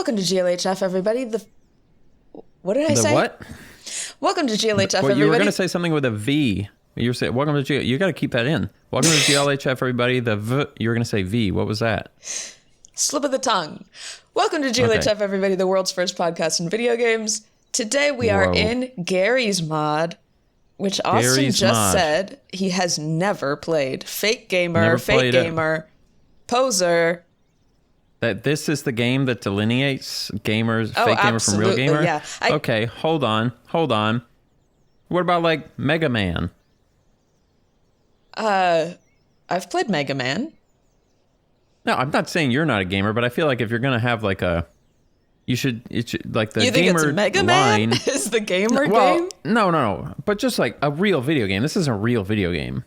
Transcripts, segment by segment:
Welcome to GLHF, everybody. What did I say? What? Welcome to GLHF, Well, everybody. you were going to say something with a V. You were saying, welcome to GLHF. You got to keep that in. Welcome to GLHF, everybody. The V, you were going to say V. What was that? Slip of the tongue. Welcome to GLHF, everybody, the world's first podcast in video games. Today we are in Garry's mod, which Austin said he has never played. Fake gamer, fake gamer, poser. That this is the game that delineates gamers, fake gamer from real gamer? Yeah. Okay, hold on. What about like Mega Man? I've played Mega Man. No, I'm not saying you're not a gamer, but I feel like if you're gonna have like a, it should like the you think gamer it's Mega line Man is the gamer game. No, but just like a real video game. This isn't a real video game.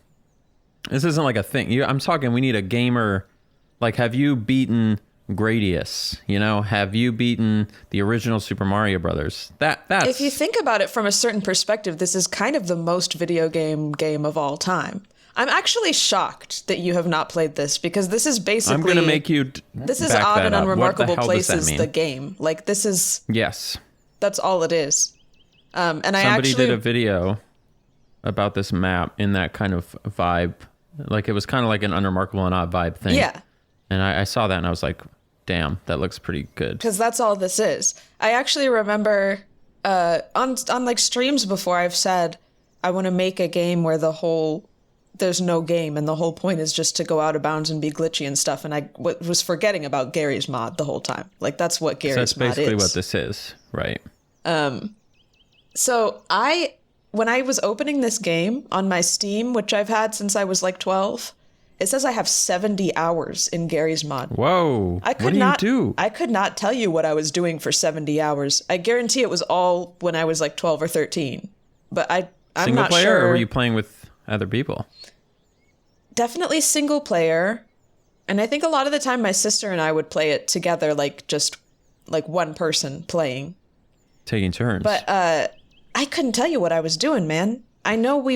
This isn't like a thing. I'm talking. We need a gamer. Like, have you beaten Gradius? You know, have you beaten the original Super Mario Brothers? That's if you think about it from a certain perspective, this is kind of the most video game of all time. I'm actually shocked that you have not played this because this is basically. I'm going to make you. This is Odd and Unremarkable Places, the game. Like, this is. Yes. That's all it is. And Somebody did a video about this map in that kind of vibe. Like, it was kind of like an Unremarkable and Odd vibe thing. Yeah. And I saw that and I was like, damn, that looks pretty good. Because that's all this is. I actually remember on like streams before I've said I want to make a game where there's no game and the whole point is just to go out of bounds and be glitchy and stuff. And I was forgetting about Garry's mod the whole time. Like, that's what Garry's mod is. So that's basically what this is, right? So when I was opening this game on my Steam, which I've had since I was like 12, it says I have 70 hours in Garry's mod. Whoa. What do you do? I could not tell you what I was doing for 70 hours. I guarantee it was all when I was like 12 or 13. But I'm not sure. Single player, or were you playing with other people? Definitely single player. And I think a lot of the time my sister and I would play it together, like just like one person playing. Taking turns. But I couldn't tell you what I was doing, man. I know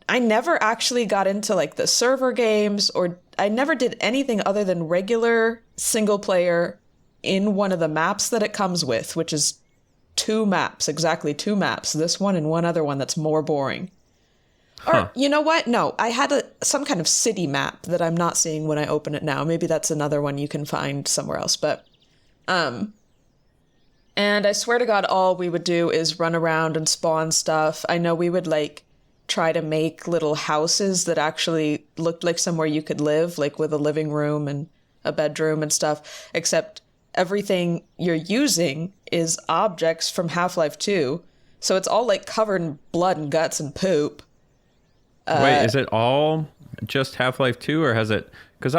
I never actually got into like the server games, or I never did anything other than regular single player in one of the maps that it comes with, which is exactly two maps. This one and one other one that's more boring. Or, you know what? No, I had some kind of city map that I'm not seeing when I open it now. Maybe that's another one you can find somewhere else. But, and I swear to God, all we would do is run around and spawn stuff. I know we would like try to make little houses that actually looked like somewhere you could live, like with a living room and a bedroom and stuff, except everything you're using is objects from Half-Life 2. So it's all like covered in blood and guts and poop. Wait, is it all just Half-Life 2, or has it? Because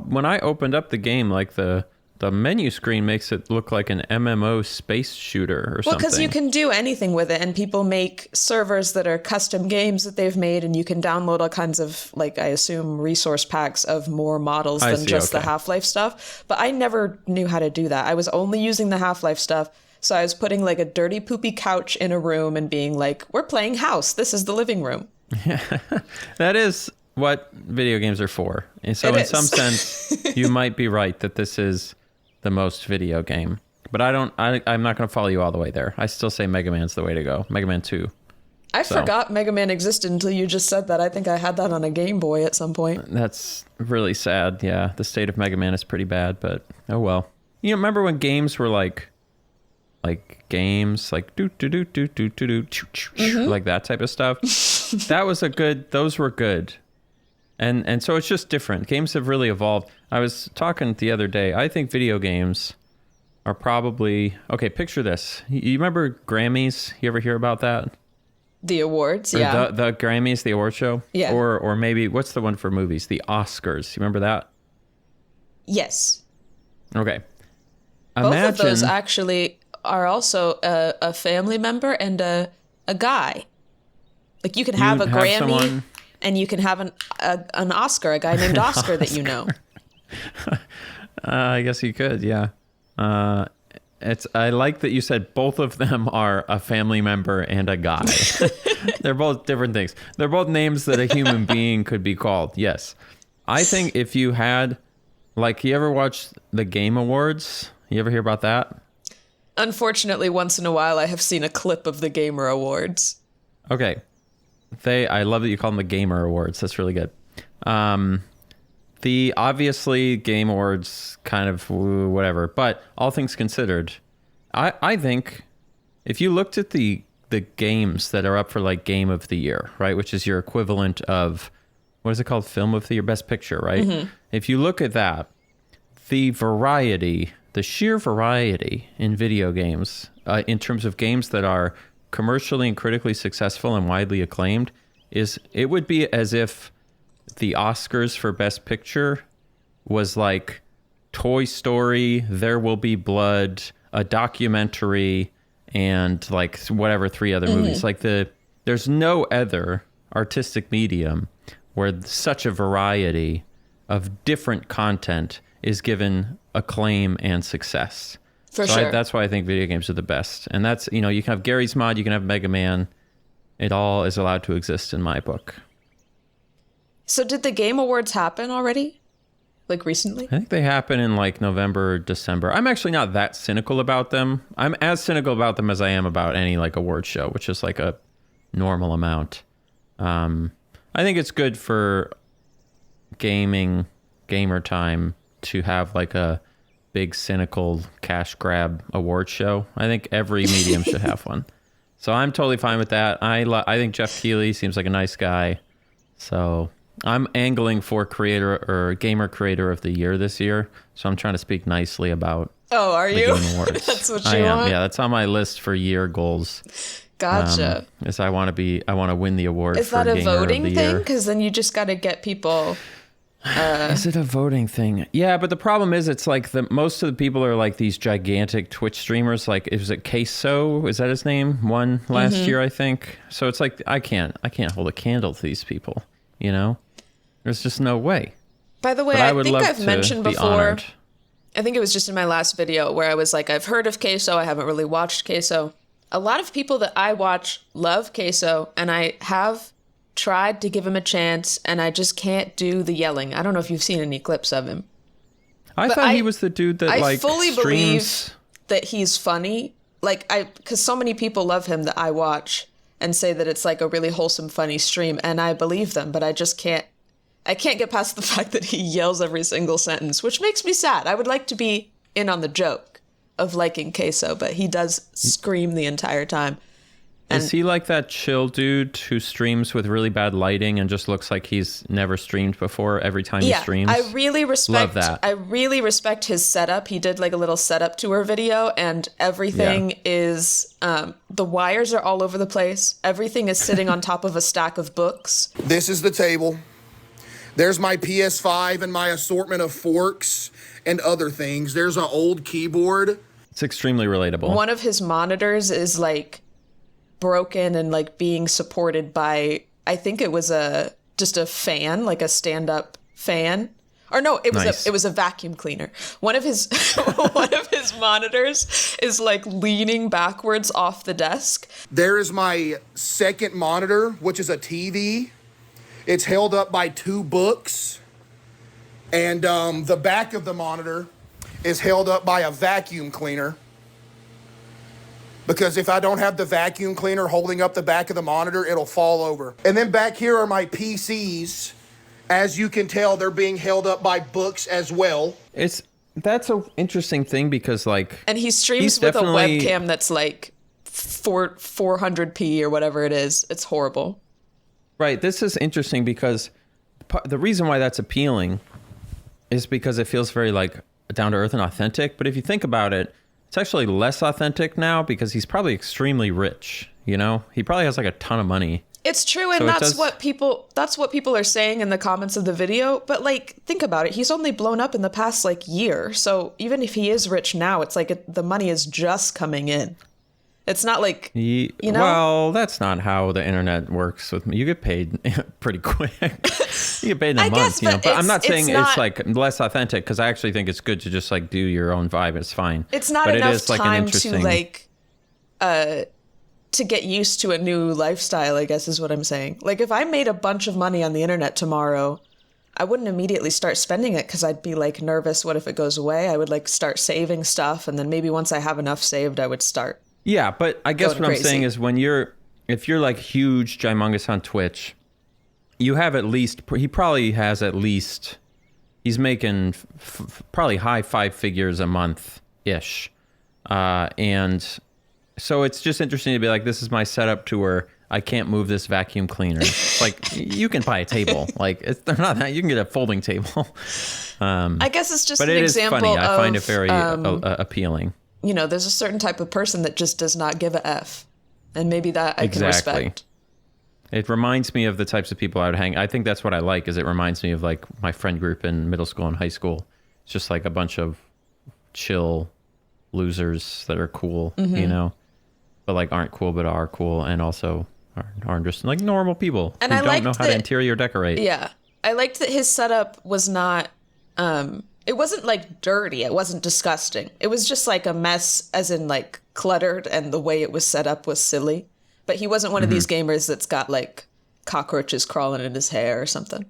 when I opened up the game, like the menu screen makes it look like an MMO space shooter or something. Well, because you can do anything with it, and people make servers that are custom games that they've made, and you can download all kinds of, like, I assume, resource packs of more models than just the Half-Life stuff. But I never knew how to do that. I was only using the Half-Life stuff, so I was putting, like, a dirty, poopy couch in a room and being like, we're playing house. This is the living room. Yeah, that is what video games are for. And so in some sense, you might be right that this is the most video game. But I'm not going to follow you all the way there. I still say Mega Man's the way to go. Mega Man 2. I forgot Mega Man existed until you just said that. I think I had that on a Game Boy at some point. That's really sad. Yeah, the state of Mega Man is pretty bad, but oh well. You remember when games were like games like do do do do do do do like that type of stuff? Those were good. And so it's just different. Games have really evolved. I was talking the other day. I think video games are probably... Okay, picture this. You remember Grammys? You ever hear about that? The awards, yeah. The Grammys, the award show? Yeah. Or maybe, what's the one for movies? The Oscars. You remember that? Yes. Okay. Both of those actually are also a family member and a guy. Like, you can have a Grammy... And you can have an Oscar, a guy named Oscar that you know. I guess you could, yeah. I like that you said both of them are a family member and a guy. They're both different things. They're both names that a human being could be called, yes. I think if you had, like, you ever watch the Game Awards? You ever hear about that? Unfortunately, once in a while, I have seen a clip of the Gamer Awards. Okay. I love that you call them the Gamer Awards. That's really good. The obviously Game Awards kind of whatever, but all things considered, I think if you looked at the games that are up for like Game of the Year, right, which is your equivalent of, what is it called? Film of the Year, Best Picture, right? Mm-hmm. If you look at that, the sheer variety in video games, in terms of games that are commercially and critically successful and widely acclaimed, it would be as if the Oscars for Best Picture was like Toy Story, There Will Be Blood, a documentary, and like whatever 3 other movies. Like there's no other artistic medium where such a variety of different content is given acclaim and success. For sure. That's why I think video games are the best. And that's, you can have Garry's Mod, you can have Mega Man. It all is allowed to exist in my book. So did the Game Awards happen already? Like recently? I think they happen in like November or December. I'm actually not that cynical about them. I'm as cynical about them as I am about any like award show, which is like a normal amount. I think it's good for gamer time to have like a big cynical cash grab award show. I think every medium should have one. So I'm totally fine with that. I think Jeff Keighley seems like a nice guy. So I'm angling for creator or gamer creator of the year this year. So I'm trying to speak nicely about are the you? Game Awards. That's what you want? Yeah, that's on my list for year goals. Gotcha. Is I want to win the award. Is for that a gamer voting of the thing? year. Because then you just got to get people. Is it a voting thing? Yeah, but the problem is it's like most of the people are like these gigantic Twitch streamers. Like, was it Queso? Is that his name? Won last year, I think. So it's like I can't hold a candle to these people. There's just no way. By the way, I think I've mentioned before. I think it was just in my last video where I was like, I've heard of Queso. I haven't really watched Queso. A lot of people that I watch love Queso, and I have tried to give him a chance, and I just can't do the yelling. I don't know if you've seen any clips of him. I thought he was the dude that I fully believe streams. That he's funny. Because so many people love him that I watch and say that it's like a really wholesome, funny stream, and I believe them, but I just can't. I can't get past the fact that he yells every single sentence, which makes me sad. I would like to be in on the joke of liking Queso, but he does scream the entire time. Is he like that chill dude who streams with really bad lighting and just looks like he's never streamed before every time he streams? I really respect that. I really respect his setup. He did like a little setup tour video, and everything is the wires are all over the place. Everything is sitting on top of a stack of books. This is the table. There's my PS5 and my assortment of forks and other things. There's an old keyboard. It's extremely relatable. One of his monitors is like broken and like being supported by, I think it was just a fan, like a stand-up fan. Or no, it was a vacuum cleaner. One of his monitors is like leaning backwards off the desk. There is my second monitor, which is a TV. It's held up by 2 books. And the back of the monitor is held up by a vacuum cleaner. Because if I don't have the vacuum cleaner holding up the back of the monitor, it'll fall over. And then back here are my PCs. As you can tell, they're being held up by books as well. That's an interesting thing because like... And he streams with a webcam that's like 400p or whatever it is. It's horrible. Right. This is interesting because the reason why that's appealing is because it feels very like down to earth and authentic. But if you think about it, it's actually less authentic now because he's probably extremely rich. He probably has like a ton of money. It's true. And that's what people are saying in the comments of the video. But like, think about it. He's only blown up in the past like year. So even if he is rich now, it's like the money is just coming in. It's not like, Well, that's not how the internet works with me. You get paid pretty quick. You get paid in a month, But I'm not saying it's like less authentic because I actually think it's good to just like do your own vibe. It's fine. It's not enough time to like, to get used to a new lifestyle, I guess is what I'm saying. Like if I made a bunch of money on the internet tomorrow, I wouldn't immediately start spending it because I'd be like nervous. What if it goes away? I would like start saving stuff. And then maybe once I have enough saved, I would start. Yeah, but I guess going what crazy. I'm saying is if you're like huge, gymongous on Twitch, you have at least, he probably has at least, he's making probably high 5 figures a month-ish. And so it's just interesting to be like, this is my setup to where I can't move this vacuum cleaner. Like, you can buy a table. Like, they're not that, you can get a folding table. I guess it's just But an it is example funny. I find it of, very appealing. you know, there's a certain type of person that just does not give a F. And maybe that I can respect. It reminds me of the types of people I would hang. I think that's what I like, is it reminds me of like my friend group in middle school and high school. It's just like a bunch of chill losers that are cool, you know, but like aren't cool, but are cool. And also are just like normal people And who I don't liked know how to interior decorate. Yeah. I liked that his setup was not, it wasn't like dirty. It wasn't disgusting. It was just like a mess, as in like cluttered, and the way it was set up was silly. But he wasn't one of these gamers that's got like cockroaches crawling in his hair or something.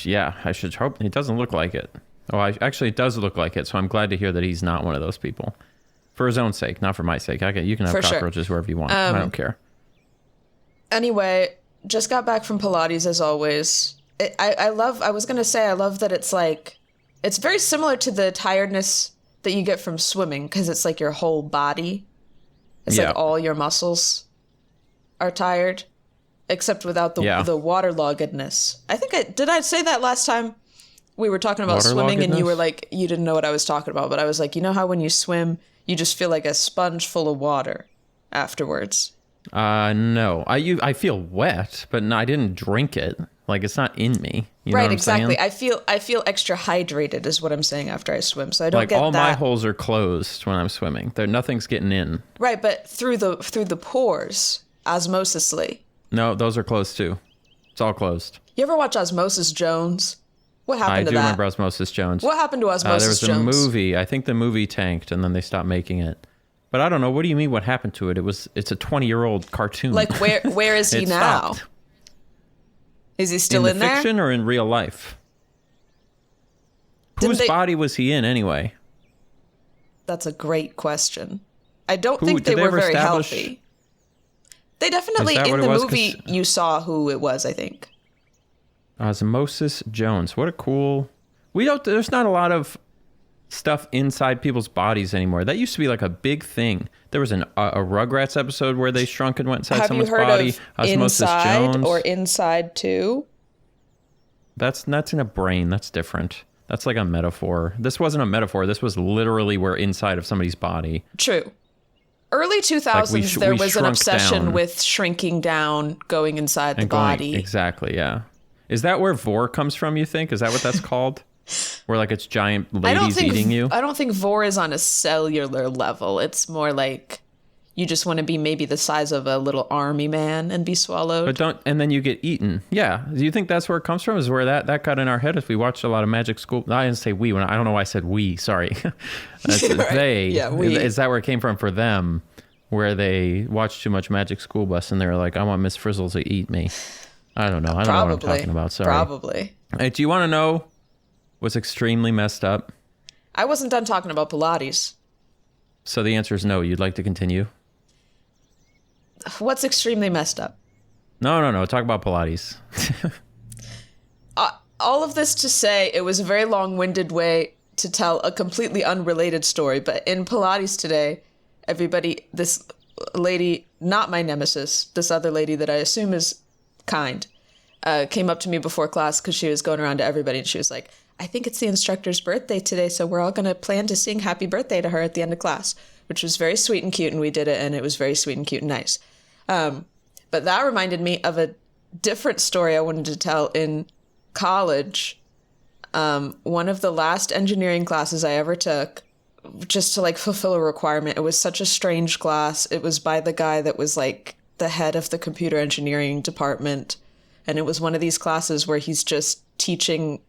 Yeah, I should hope. It doesn't look like it. Oh, actually, it does look like it. So I'm glad to hear that he's not one of those people. For his own sake, not for my sake. Okay, you can have cockroaches wherever you want. I don't care. Anyway, just got back from Pilates as always. I love that it's like, it's very similar to the tiredness that you get from swimming, because it's like your whole body. It's like all your muscles are tired, except without the waterloggedness. I think did I say that last time we were talking about swimming, and you were like, you didn't know what I was talking about, but I was like, you know how when you swim, you just feel like a sponge full of water afterwards. No, I feel wet, but no, I didn't drink it. Like, it's not in me. You know right, what I'm exactly. saying? I feel extra hydrated is what I'm saying after I swim. So I don't like get all that. my holes are closed when I'm swimming. Nothing's getting in. Right, but through the pores, osmosisly. No, those are closed too. It's all closed. You ever watch Osmosis Jones? What happened to that? I do remember Osmosis Jones. What happened to Osmosis Jones? There was Jones? a movie. I think the movie tanked, and then they stopped making it. But I don't know. What do you mean? What happened to it? It's a 20-year-old cartoon. Like where is he now? Stopped. Is he still in the there? fiction or in real life? Whose body was he in anyway? That's a great question. I don't think they were very healthy. They definitely, in the movie, you saw who it was, I think. Osmosis Jones. What a cool... There's not a lot of stuff inside people's bodies anymore. That used to be like a big thing. There was a Rugrats episode where they shrunk and went inside someone's body. Have you heard of Osmosis Inside Jones. or Inside 2? That's in a brain. That's different. That's like a metaphor. This wasn't a metaphor. This was literally we're inside of somebody's body. True. Early 2000s, there was an obsession with shrinking down, going inside the body. Exactly, yeah. Is that where vor comes from, you think? Is that what that's called? Where like it's giant ladies eating you? I don't think vor is on a cellular level. It's more like you just want to be maybe the size of a little army man and be swallowed. And then you get eaten. Yeah. Do you think that's where it comes from? Is where that got in our head if we watched a lot of Magic School? I didn't say we. I don't know why I said we. Sorry. Right. They. Yeah, we. Is that where it came from for them? Where they watched too much Magic School Bus and they were like, I want Miss Frizzle to eat me. I don't know. I don't know what I'm talking about. Sorry. Probably. Hey, do you want to know what's extremely messed up? I wasn't done talking about Pilates. So the answer is no. You'd like to continue? What's extremely messed up? No. Talk about Pilates. All of this to say, it was a very long-winded way to tell a completely unrelated story. But in Pilates today, this lady, not my nemesis, this other lady that I assume is kind, came up to me before class because she was going around to everybody and she was like, I think it's the instructor's birthday today, so we're all going to plan to sing happy birthday to her at the end of class, which was very sweet and cute, and we did it, and it was very sweet and cute and nice. But that reminded me of a different story I wanted to tell in college. One of the last engineering classes I ever took, just to like fulfill a requirement. It was such a strange class. It was by the guy that was like the head of the computer engineering department. And it was one of these classes where he's just teaching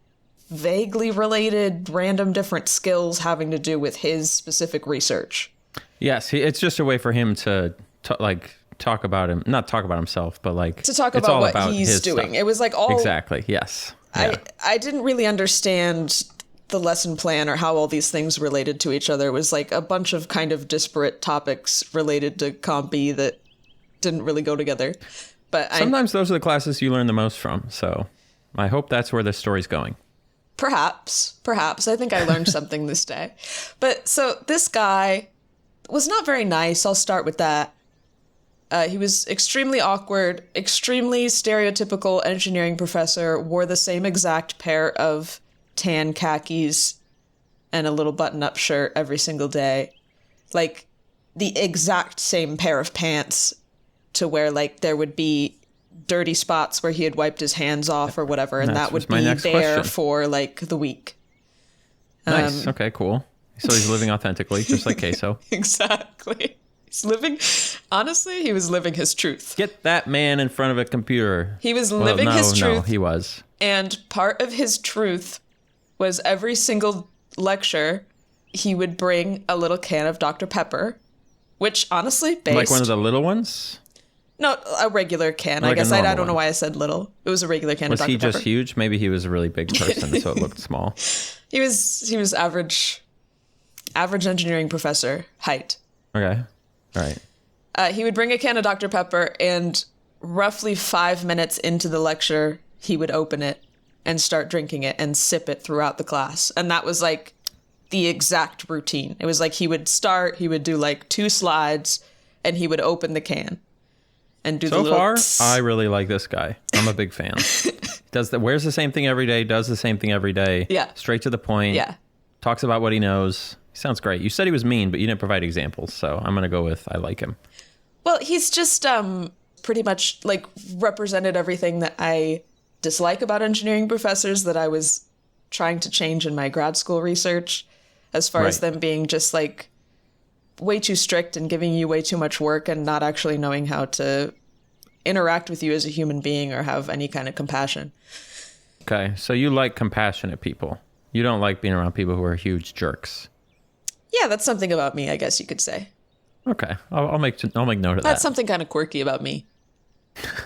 vaguely related, random different skills having to do with his specific research. Yes, it's just a way for him to like talk about him, not talk about himself, but like to talk it's about all what about he's his doing. stuff. It was like all exactly. Yes. Yeah. I didn't really understand the lesson plan or how all these things related to each other. It was like a bunch of kind of disparate topics related to Comp B that didn't really go together. But Sometimes those are the classes you learn the most from. So I hope that's where this story's going. Perhaps. I think I learned something this day. But so this guy was not very nice. I'll start with that. He was extremely awkward, extremely stereotypical engineering professor, wore the same exact pair of tan khakis and a little button-up shirt every single day. Like, the exact same pair of pants to where, like, there would be dirty spots where he had wiped his hands off or whatever, and that would be there question. for, like, the week. Nice. Okay, cool. So he's living authentically, just like Queso. Exactly. Honestly, he was living his truth. Get that man in front of a computer. He was living his truth. No, he was. And part of his truth was every single lecture, he would bring a little can of Dr. Pepper, which honestly, Like one of the little ones? No, a regular can. Like I guess a I normal don't know one. why I said little. It was a regular can Was of Dr. he Pepper. just huge? Maybe he was a really big person, so it looked small. He was average engineering professor height. Okay. All right. He would bring a can of Dr. Pepper, and roughly 5 minutes into the lecture, he would open it and start drinking it and sip it throughout the class. And that was like the exact routine. It was like he would do like 2 slides, and he would open the can and do the little... So far, tss. I really like this guy. I'm a big fan. Wears the same thing every day, does the same thing every day. Yeah. Straight to the point. Yeah. Talks about what he knows. He sounds great. You said he was mean, but you didn't provide examples, so I'm going to go with I like him. Well, he's just pretty much like represented everything that I dislike about engineering professors that I was trying to change in my grad school research, as far as Right. them being just like way too strict and giving you way too much work and not actually knowing how to interact with you as a human being or have any kind of compassion. Okay, so you like compassionate people. You don't like being around people who are huge jerks. Yeah, that's something about me, I guess you could say. Okay, I'll make note of That's that. something kind of quirky about me,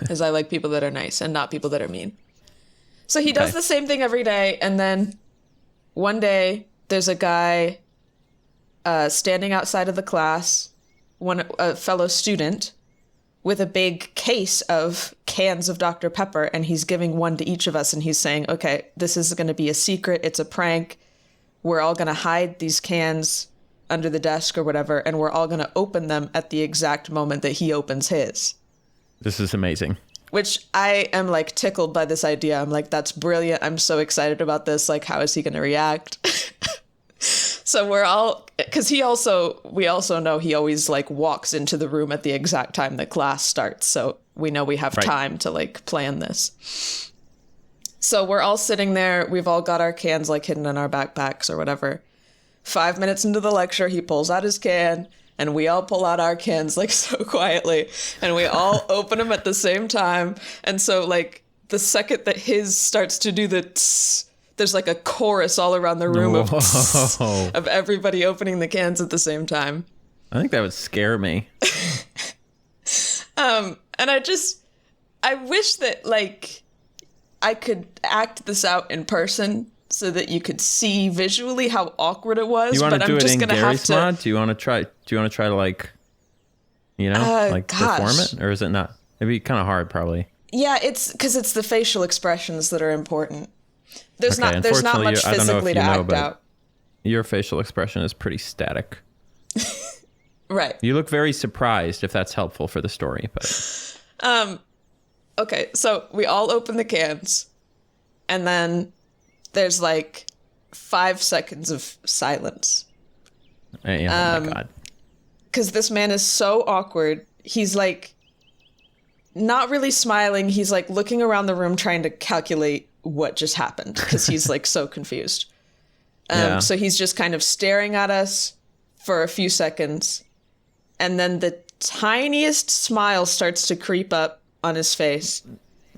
is I like people that are nice and not people that are mean. So he does Okay. the same thing every day, and then one day there's a guy standing outside of the class, a fellow student, with a big case of cans of Dr. Pepper, and he's giving one to each of us, and he's saying, okay, this is going to be a secret, it's a prank, we're all going to hide these cans under the desk or whatever, and we're all going to open them at the exact moment that he opens his. This is amazing. Which I am like tickled by this idea. I'm like, that's brilliant. I'm so excited about this. Like, how is he going to react? So we're all, because we also know he always like walks into the room at the exact time that class starts. So we know we have Right. time to like plan this. So we're all sitting there. We've all got our cans like hidden in our backpacks or whatever. 5 minutes into the lecture, he pulls out his can, and we all pull out our cans like so quietly, and we all open them at the same time. And so like the second that his starts to do the tss, there's like a chorus all around the room of tss, Whoa. of everybody opening the cans at the same time. I think that would scare me. And I wish that like I could act this out in person so that you could see visually how awkward it was. You want to but do I'm it just in gonna Garry's have to. mod? Do you want to try to like, like gosh. perform it, or is it not? It'd be kind of hard, probably. Yeah, it's because it's the facial expressions that are important. There's Okay, not unfortunately, much I don't know if physically to you know, act but out. Your facial expression is pretty static. Right. You look very surprised, if that's helpful for the story. But Okay, so we all open the cans, and then there's like 5 seconds of silence. oh my god, Because this man is so awkward. He's like not really smiling. He's like looking around the room trying to calculate what just happened because he's like so confused. Yeah. So he's just kind of staring at us for a few seconds. And then the tiniest smile starts to creep up on his face.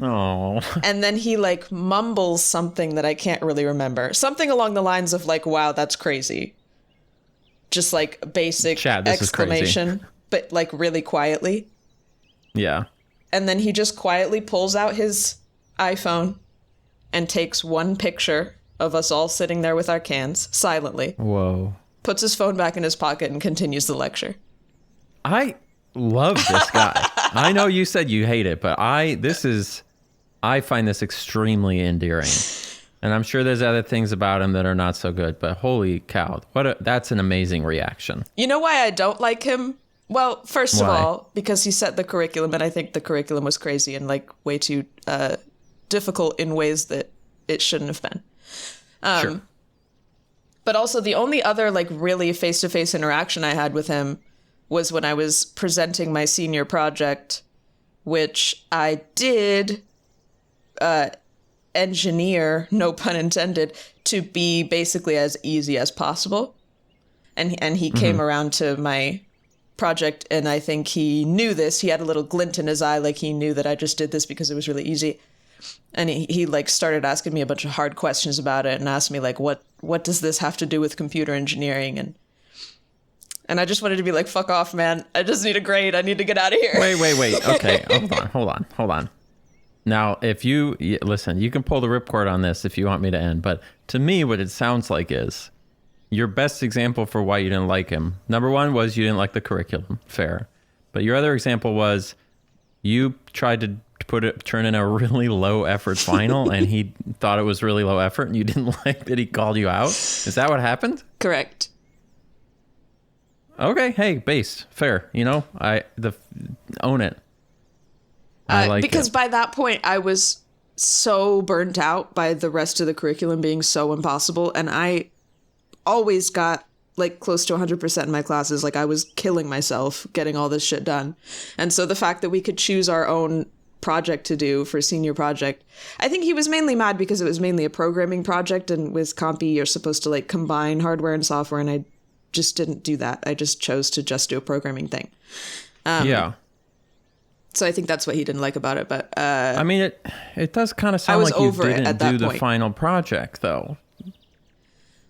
oh, And then he like mumbles something that I can't really remember. Something along the lines of like, wow, that's crazy. Just like basic Chad, this is crazy. exclamation, but like really quietly. Yeah. And then he just quietly pulls out his iPhone and takes one picture of us all sitting there with our cans, silently. Whoa. Puts his phone back in his pocket and continues the lecture. I love this guy. I know you said you hate it, but I find this extremely endearing. And I'm sure there's other things about him that are not so good, but holy cow, that's an amazing reaction. You know why I don't like him? Well, first of Why? all, because he set the curriculum, and I think the curriculum was crazy and like way too difficult in ways that it shouldn't have been. Sure. But also the only other like really face-to-face interaction I had with him was when I was presenting my senior project, which I did engineer, no pun intended, to be basically as easy as possible. And he came around to my project, and I think he knew this. He had a little glint in his eye, like he knew that I just did this because it was really easy. And he like started asking me a bunch of hard questions about it and asked me like, what does this have to do with computer engineering? And I just wanted to be like, fuck off, man. I just need a grade. I need to get out of here. Wait. Okay, hold on. Now, if you listen, you can pull the ripcord on this if you want me to end. But to me, what it sounds like is your best example for why you didn't like him. Number one was you didn't like the curriculum. Fair. But your other example was you tried to turn in a really low effort final and he thought it was really low effort and you didn't like that he called you out. Is that what happened? Correct. Okay. Hey, based. Fair. You know, own it. I like because it. by that point I was so burnt out by the rest of the curriculum being so impossible, and I always got like close to 100% in my classes. Like I was killing myself getting all this shit done. And so the fact that we could choose our own project to do for senior project, I think he was mainly mad because it was mainly a programming project, and with Compy you're supposed to like combine hardware and software, and I just didn't do that. I just chose to just do a programming thing. Yeah. So I think that's what he didn't like about it. But I mean, it does kind of sound like you didn't do the final project, though.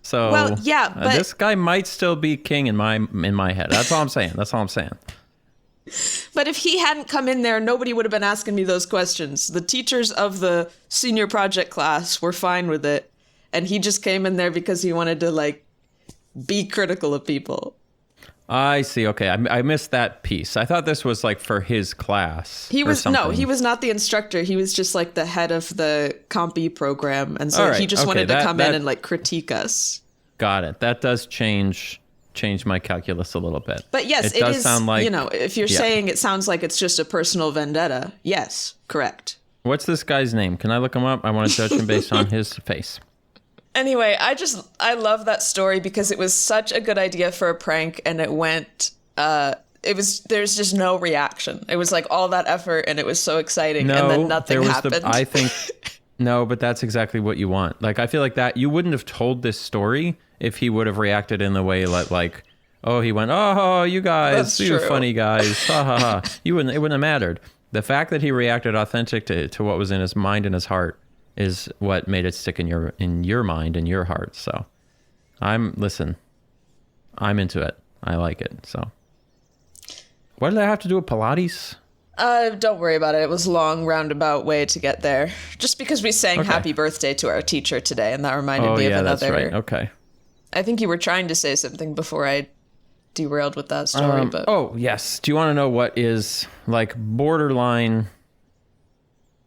So, well, yeah, but this guy might still be king in my head. That's all I'm saying. But if he hadn't come in there, nobody would have been asking me those questions. The teachers of the senior project class were fine with it, and he just came in there because he wanted to like be critical of people. I see. Okay, I missed that piece. I thought this was like for his class. He was not the instructor. He was just like the head of the Compy program, and so he just wanted to come in and like critique us. Got it. That does change my calculus a little bit. But yes, it does is. Sound like, you know, if you're saying it sounds like it's just a personal vendetta, yes, correct. What's this guy's name? Can I look him up? I want to judge him based on his face. Anyway, I love that story because it was such a good idea for a prank, and it went, there's just no reaction. It was like all that effort, and it was so exciting, and then nothing happened. I think, no, but that's exactly what you want. Like, I feel like that, you wouldn't have told this story if he would have reacted in the way like, oh, he went, oh, you guys, you funny guys, ha ha ha. It wouldn't have mattered. The fact that he reacted authentic to what was in his mind and his heart is what made it stick in your mind and your heart. So I'm into it. I like it. So what did I have to do with Pilates? Don't worry about it. It was a long roundabout way to get there. Just because we sang happy birthday to our teacher today, and that reminded me of another. That's right. Okay. I think you were trying to say something before I derailed with that story, but oh yes. Do you want to know what is like borderline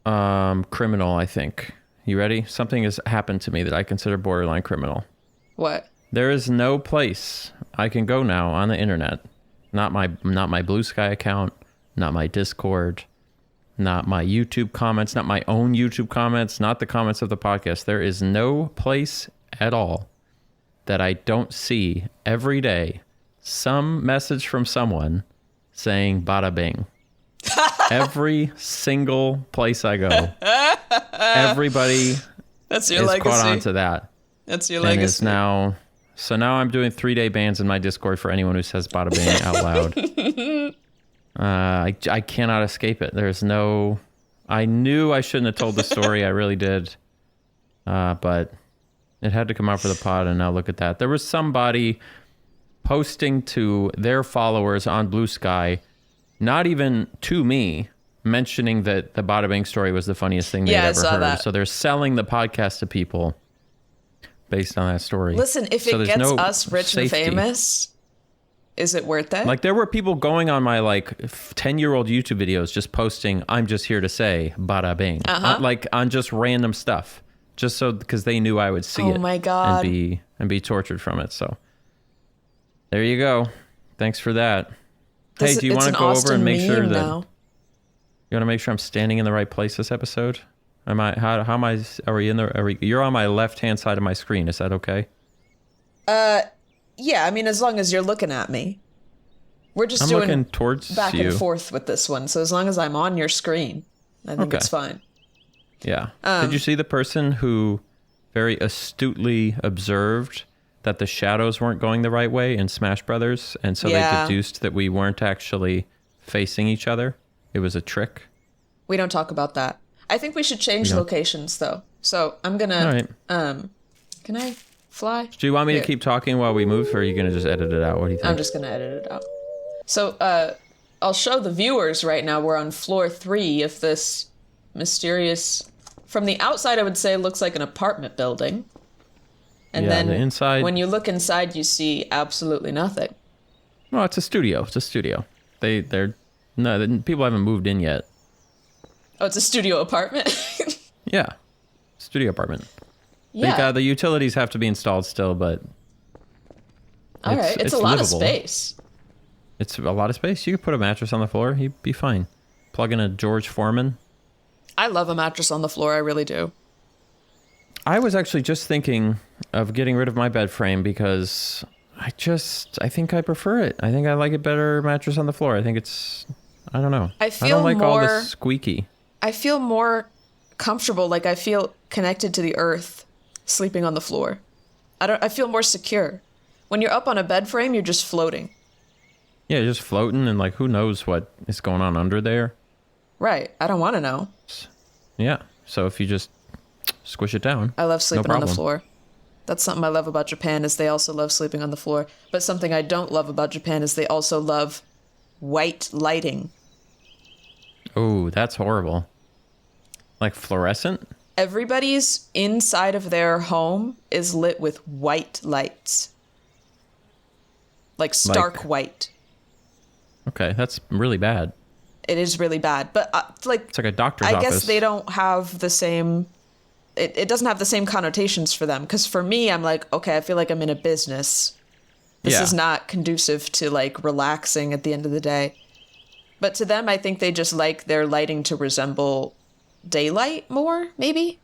criminal? I think. You ready? Something has happened to me that I consider borderline criminal. What? There is no place I can go now on the internet. Not my Blue Sky account, not my Discord, not my YouTube comments, not my own YouTube comments, not the comments of the podcast. There is no place at all that I don't see every day some message from someone saying bada bing. Every single place I go, everybody That's your is legacy. caught on to that. That's your and legacy. So now I'm doing 3-day bans in my Discord for anyone who says bada bing out loud. I cannot escape it. I knew I shouldn't have told the story. I really did. But it had to come out for the pod, and now look at that. There was somebody posting to their followers on Blue Sky not even to me, mentioning that the Bada Bing story was the funniest thing they'd ever heard. That. So they're selling the podcast to people based on that story. Listen, if so it gets no us rich safety. and famous, is it worth it? Like there were people going on my like 10-year-old YouTube videos just posting, I'm just here to say Bada Bing. Like on just random stuff. Just so because they knew I would see it. Oh my God. And be tortured from it. So there you go. Thanks for that. Hey, do you want to go over and make sure that now. you want to make sure I'm standing in the right place this episode? Am I how am I are we in the you're on my left-hand side of my screen, is that okay? Yeah, I mean as long as you're looking at me. We're just doing looking towards back you. and forth with this one, so as long as I'm on your screen, I think it's fine. Yeah. Did you see the person who very astutely observed that the shadows weren't going the right way in Smash Brothers, and so they deduced that we weren't actually facing each other? It was a trick. We don't talk about that. I think we should change locations though. So I'm gonna can I fly? Do you want me to keep talking while we move, or are you gonna just edit it out? What do you think? I'm just gonna edit it out. So I'll show the viewers right now we're on floor 3 of this mysterious, from the outside I would say looks like an apartment building. And then the inside, when you look inside you see absolutely nothing. Well, it's a studio. It's a studio. People haven't moved in yet. Oh, it's a studio apartment? Yeah. Studio apartment. Yeah. The utilities have to be installed still, but all right. It's a lot livable. of space. It's a lot of space. You could put a mattress on the floor. You'd be fine. Plug in a George Foreman. I love a mattress on the floor. I really do. I was actually just thinking of getting rid of my bed frame because I think I prefer it. I think I like it better mattress on the floor. I think I don't know. I don't like all this squeaky. I feel more comfortable. Like I feel connected to the earth sleeping on the floor. I feel more secure. When you're up on a bed frame, you're just floating. Yeah, just floating, and like who knows what is going on under there. Right. I don't want to know. Yeah. So if you just squish it down. I love sleeping on the floor. That's something I love about Japan is they also love sleeping on the floor. But something I don't love about Japan is they also love white lighting. Oh, that's horrible. Like fluorescent? Everybody's inside of their home is lit with white lights. Like stark white. Okay, that's really bad. It is really bad. But it's like a doctor's office. I guess they don't have the same... It doesn't have the same connotations for them. Because for me, I'm like, okay, I feel like I'm in a business. This is not conducive to like relaxing at the end of the day. But to them, I think they just like their lighting to resemble daylight more, maybe?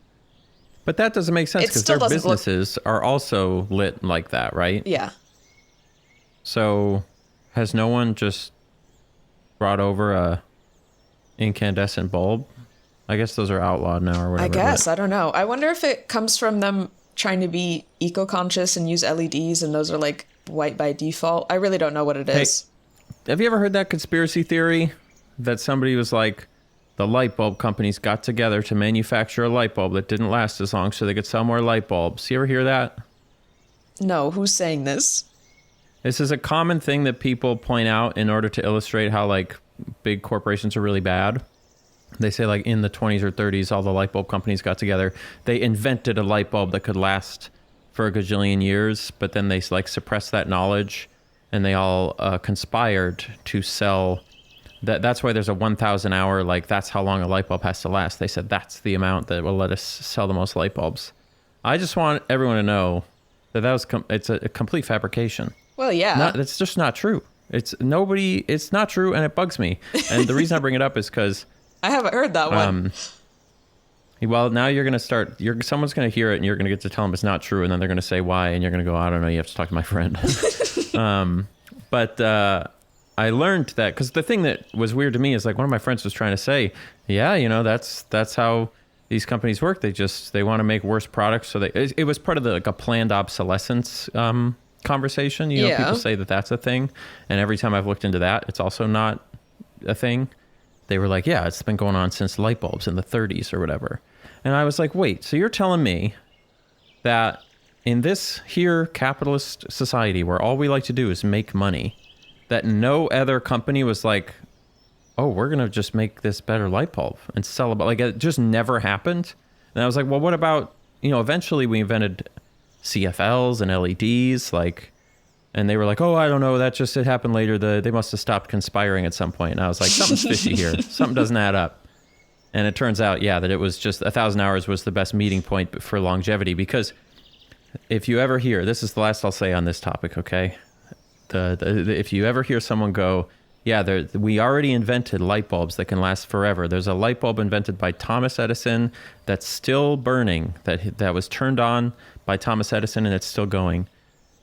But that doesn't make sense because their businesses are also lit like that, right? Yeah. So has no one just brought over a incandescent bulb? I guess those are outlawed now or whatever. I guess. I don't know. I wonder if it comes from them trying to be eco-conscious and use LEDs and those are like white by default. I really don't know what it is. Have you ever heard that conspiracy theory that somebody was like, the light bulb companies got together to manufacture a light bulb that didn't last as long so they could sell more light bulbs? You ever hear that? No. Who's saying this? This is a common thing that people point out in order to illustrate how like big corporations are really bad. They say like in the 20s or 30s, all the light bulb companies got together. They invented a light bulb that could last for a gajillion years, but then they like suppressed that knowledge and they all conspired to sell that. That's why there's a 1,000 hour, like that's how long a light bulb has to last. They said that's the amount that will let us sell the most light bulbs. I just want everyone to know that it's a complete fabrication. Well, yeah. It's just not true. It's not true, and it bugs me. And the reason I bring it up is because I haven't heard that one. Well, now you're going to start, someone's going to hear it and you're going to get to tell them it's not true. And then they're going to say why. And you're going to go, I don't know. You have to talk to my friend. But I learned that because the thing that was weird to me is like one of my friends was trying to say, yeah, that's how these companies work. They want to make worse products. So it was part of like a planned obsolescence conversation. People say that that's a thing. And every time I've looked into that, it's also not a thing. They were like, yeah, it's been going on since light bulbs in the 30s or whatever. And I was like, wait, so you're telling me that in this here capitalist society where all we like to do is make money, that no other company was like, oh, we're going to just make this better light bulb and sell it. Like, it just never happened. And I was like, well, what about, eventually we invented CFLs and LEDs, like, and they were like, oh, I don't know, it happened later. They must have stopped conspiring at some point. And I was like, something's fishy here. Something doesn't add up. And it turns out, that it was just 1,000 hours was the best meeting point for longevity. Because if you ever hear, this is the last I'll say on this topic, okay? If you ever hear someone go, we already invented light bulbs that can last forever. There's a light bulb invented by Thomas Edison that's still burning, that was turned on by Thomas Edison, and it's still going.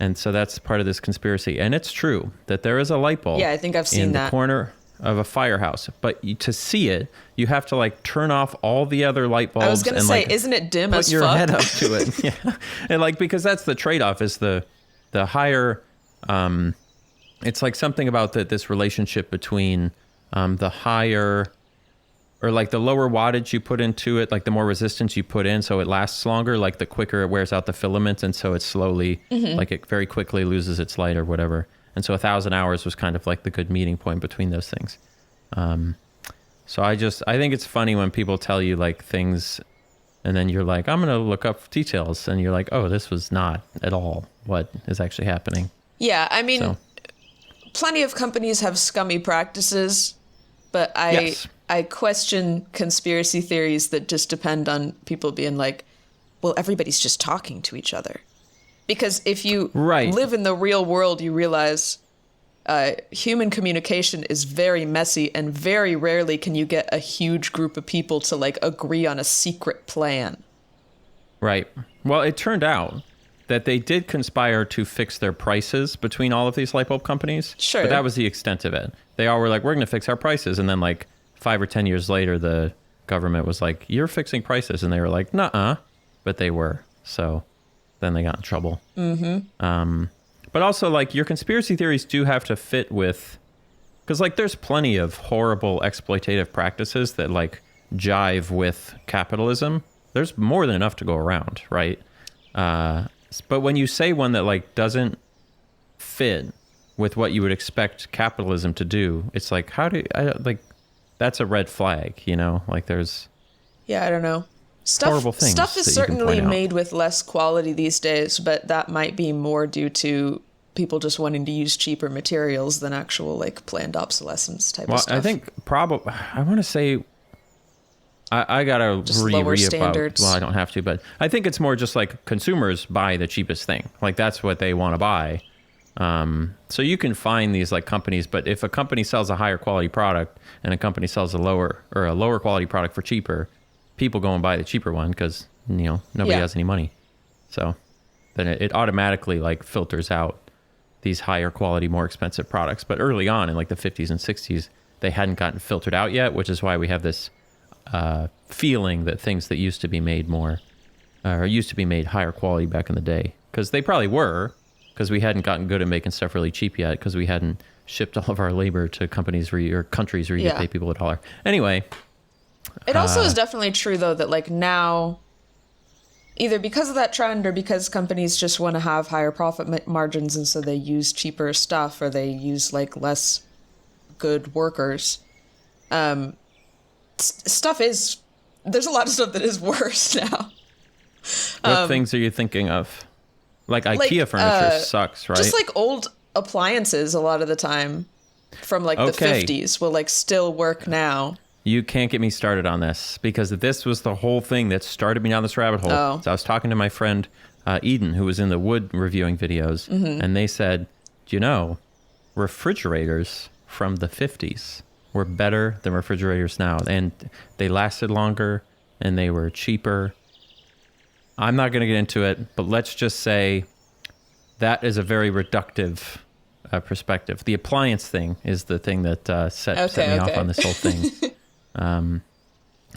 And so that's part of this conspiracy. And it's true that there is a light bulb. Yeah, I think I've seen in that. the corner of a firehouse. But to see it, you have to like turn off all the other light bulbs. I was going to say, isn't it dim as fuck? Put your head up to it. Yeah. And like, because that's the trade-off is the higher, it's like something about this relationship between the higher, or like the lower wattage you put into it, like the more resistance you put in, so it lasts longer, like the quicker it wears out the filament, and so it slowly, like it very quickly loses its light or whatever. And so 1,000 hours was kind of like the good meeting point between those things. So I think it's funny when people tell you like things, and then you're like, I'm going to look up details, and you're like, oh, this was not at all what is actually happening. Yeah, I mean, plenty of companies have scummy practices, but I question conspiracy theories that just depend on people being like, well, everybody's just talking to each other. Because if you live in the real world, you realize human communication is very messy, and very rarely can you get a huge group of people to like agree on a secret plan. Right. Well, it turned out that they did conspire to fix their prices between all of these light bulb companies. Sure. But that was the extent of it. They all were like, we're going to fix our prices. And then like 5 or 10 years later, the government was like, you're fixing prices. And they were like, nuh-uh. But they were. So then they got in trouble. But also, like, your conspiracy theories do have to fit with, because like there's plenty of horrible exploitative practices that like jive with capitalism. There's more than enough to go around, right? But when you say one that like doesn't fit with what you would expect capitalism to do, it's like, that's a red flag, like there's I don't know. Horrible things. Stuff is certainly made with less quality these days, but that might be more due to people just wanting to use cheaper materials than actual like planned obsolescence type of stuff. Well, I think I want to say I gotta reread about. Well, I don't have to, but I think it's more just like consumers buy the cheapest thing. Like that's what they want to buy. So you can find these like companies, but if a company sells a higher quality product and a company sells a lower quality product for cheaper, people go and buy the cheaper one because nobody has any money. So then it automatically like filters out these higher quality, more expensive products. But early on in like the 50s and 60s, they hadn't gotten filtered out yet, which is why we have this feeling that things that used to be made higher quality back in the day, because they probably were, because we hadn't gotten good at making stuff really cheap yet, because we hadn't shipped all of our labor to companies or countries where you could pay people $1. Anyway. It also is definitely true, though, that like now, either because of that trend or because companies just want to have higher profit margins, and so they use cheaper stuff or they use like less good workers. There's a lot of stuff that is worse now. What things are you thinking of? Like IKEA furniture sucks, right? Just like old appliances a lot of the time from like the 50s will like still work now. You can't get me started on this, because this was the whole thing that started me down this rabbit hole. Oh. So I was talking to my friend Eden, who was in the wood reviewing videos, and they said, refrigerators from the 50s were better than refrigerators now, and they lasted longer and they were cheaper. I'm not going to get into it, but let's just say that is a very reductive perspective. The appliance thing is the thing that set me off on this whole thing.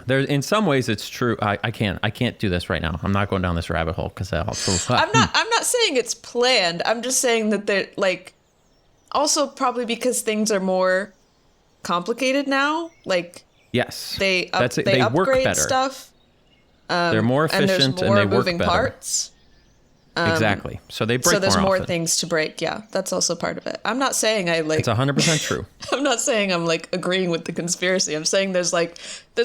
There, in some ways, it's true. I can't do this right now. I'm not going down this rabbit hole because I'm not saying it's planned. I'm just saying that they're like, also probably because things are more complicated now. Like, yes, they work upgrade better. Stuff. They're more efficient and, there's more they work moving better. Parts. Exactly. So they break So there's more more often. things to break. Yeah, that's also part of it. I'm not saying I like. It's 100% true. I'm not saying I'm like agreeing with the conspiracy. I'm saying there's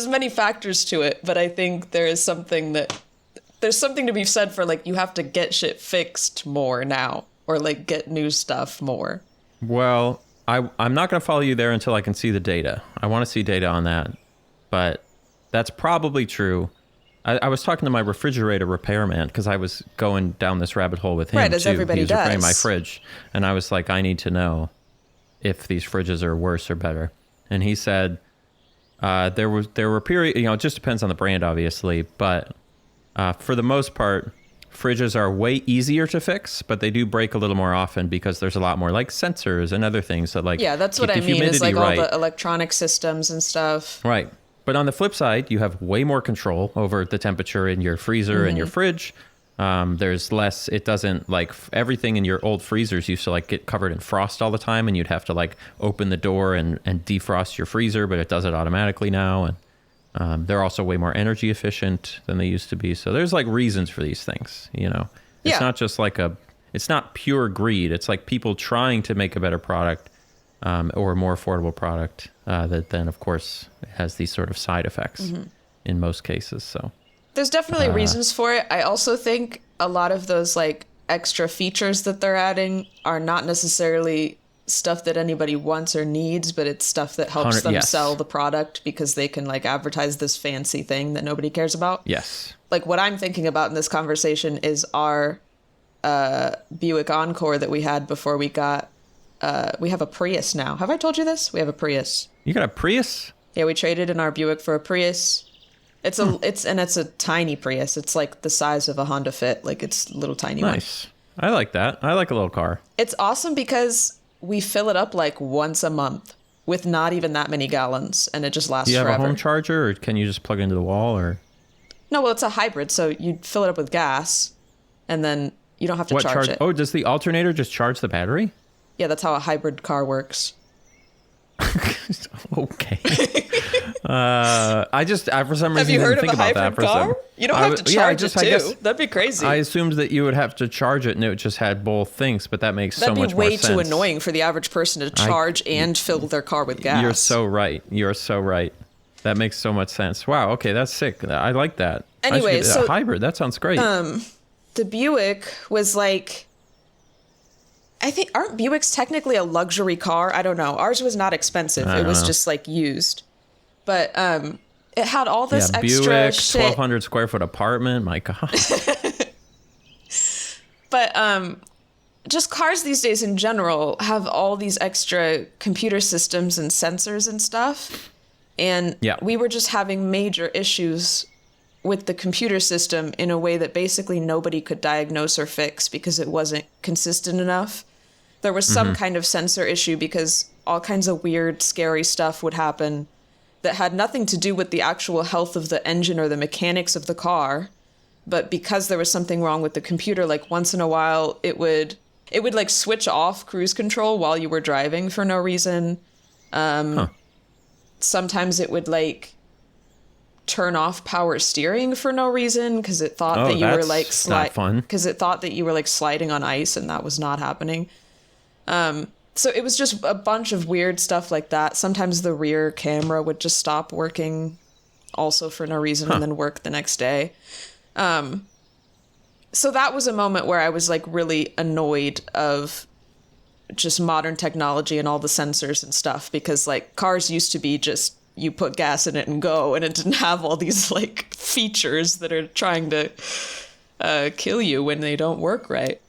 many factors to it, but I think there's something to be said for like you have to get shit fixed more now, or like get new stuff more. Well, I'm not going to follow you there until I can see the data. I want to see data on that. But that's probably true. I was talking to my refrigerator repairman because I was going down this rabbit hole with him, Right, as too. everybody He was repairing does. my fridge. And I was like, I need to know if these fridges are worse or better. And he said there were periods, it just depends on the brand, obviously. But for the most part, fridges are way easier to fix, but they do break a little more often because there's a lot more like sensors and other things that like Yeah, that's what keep I the mean. Is humidity like all right. the electronic systems and stuff. Right. But on the flip side, you have way more control over the temperature in your freezer and your fridge. There's less, it doesn't like everything in your old freezers used to like get covered in frost all the time and you'd have to like open the door and defrost your freezer, but it does it automatically now. And they're also way more energy efficient than they used to be. So there's like reasons for these things, It's Yeah. not just like it's not pure greed. It's like people trying to make a better product or a more affordable product that then, of course, has these sort of side effects in most cases. So There's definitely reasons for it. I also think a lot of those like extra features that they're adding are not necessarily stuff that anybody wants or needs, but it's stuff that helps them yes. sell the product because they can like advertise this fancy thing that nobody cares about. yes. Like what I'm thinking about in this conversation is our Buick Encore that we had before we got we have a Prius now. Have I told you this? We have a Prius. You got a Prius? Yeah, we traded in our Buick for a Prius. It's a tiny Prius. It's like the size of a Honda Fit. Like it's a little tiny one. Nice. I like that. I like a little car. It's awesome because we fill it up like once a month with not even that many gallons, and it just lasts Do you have forever. a home charger, or can you just plug it into the wall? Or No, well, it's a hybrid, so you fill it up with gas, and then you don't have to charge it. Oh, does the alternator just charge the battery? Yeah, that's how a hybrid car works. Okay. I for some reason Have you didn't heard of think a about that hybrid for some. car? You don't have to charge it I too. guess That'd be crazy. I assumed that you would have to charge it and it just had both things, but that makes so That'd much be more way sense. too annoying for the average person to charge and fill their car with gas. You're so right. You're so right. That makes so much sense. Wow. Okay, that's sick. I like that. Anyway, so hybrid. That sounds great. the Buick was like, I think, aren't Buicks technically a luxury car? I don't know. Ours was not expensive. It was just like used. But it had all this yeah, extra Buick, shit. 1,200 square foot apartment. My God. But just cars these days in general have all these extra computer systems and sensors and stuff. And Yeah. we were just having major issues with the computer system in a way that basically nobody could diagnose or fix because it wasn't consistent enough. There was some kind of sensor issue because all kinds of weird, scary stuff would happen that had nothing to do with the actual health of the engine or the mechanics of the car. But because there was something wrong with the computer, like once in a while, it would like switch off cruise control while you were driving for no reason. Sometimes it would like turn off power steering for no reason because it thought that you were like that's not fun. because it thought that you were like sliding on ice, and that was not happening. So it was just a bunch of weird stuff like that. Sometimes the rear camera would just stop working also for no reason and then work the next day. So that was a moment where I was like really annoyed of just modern technology and all the sensors and stuff, because like cars used to be just you put gas in it and go, and it didn't have all these like features that are trying to kill you when they don't work right.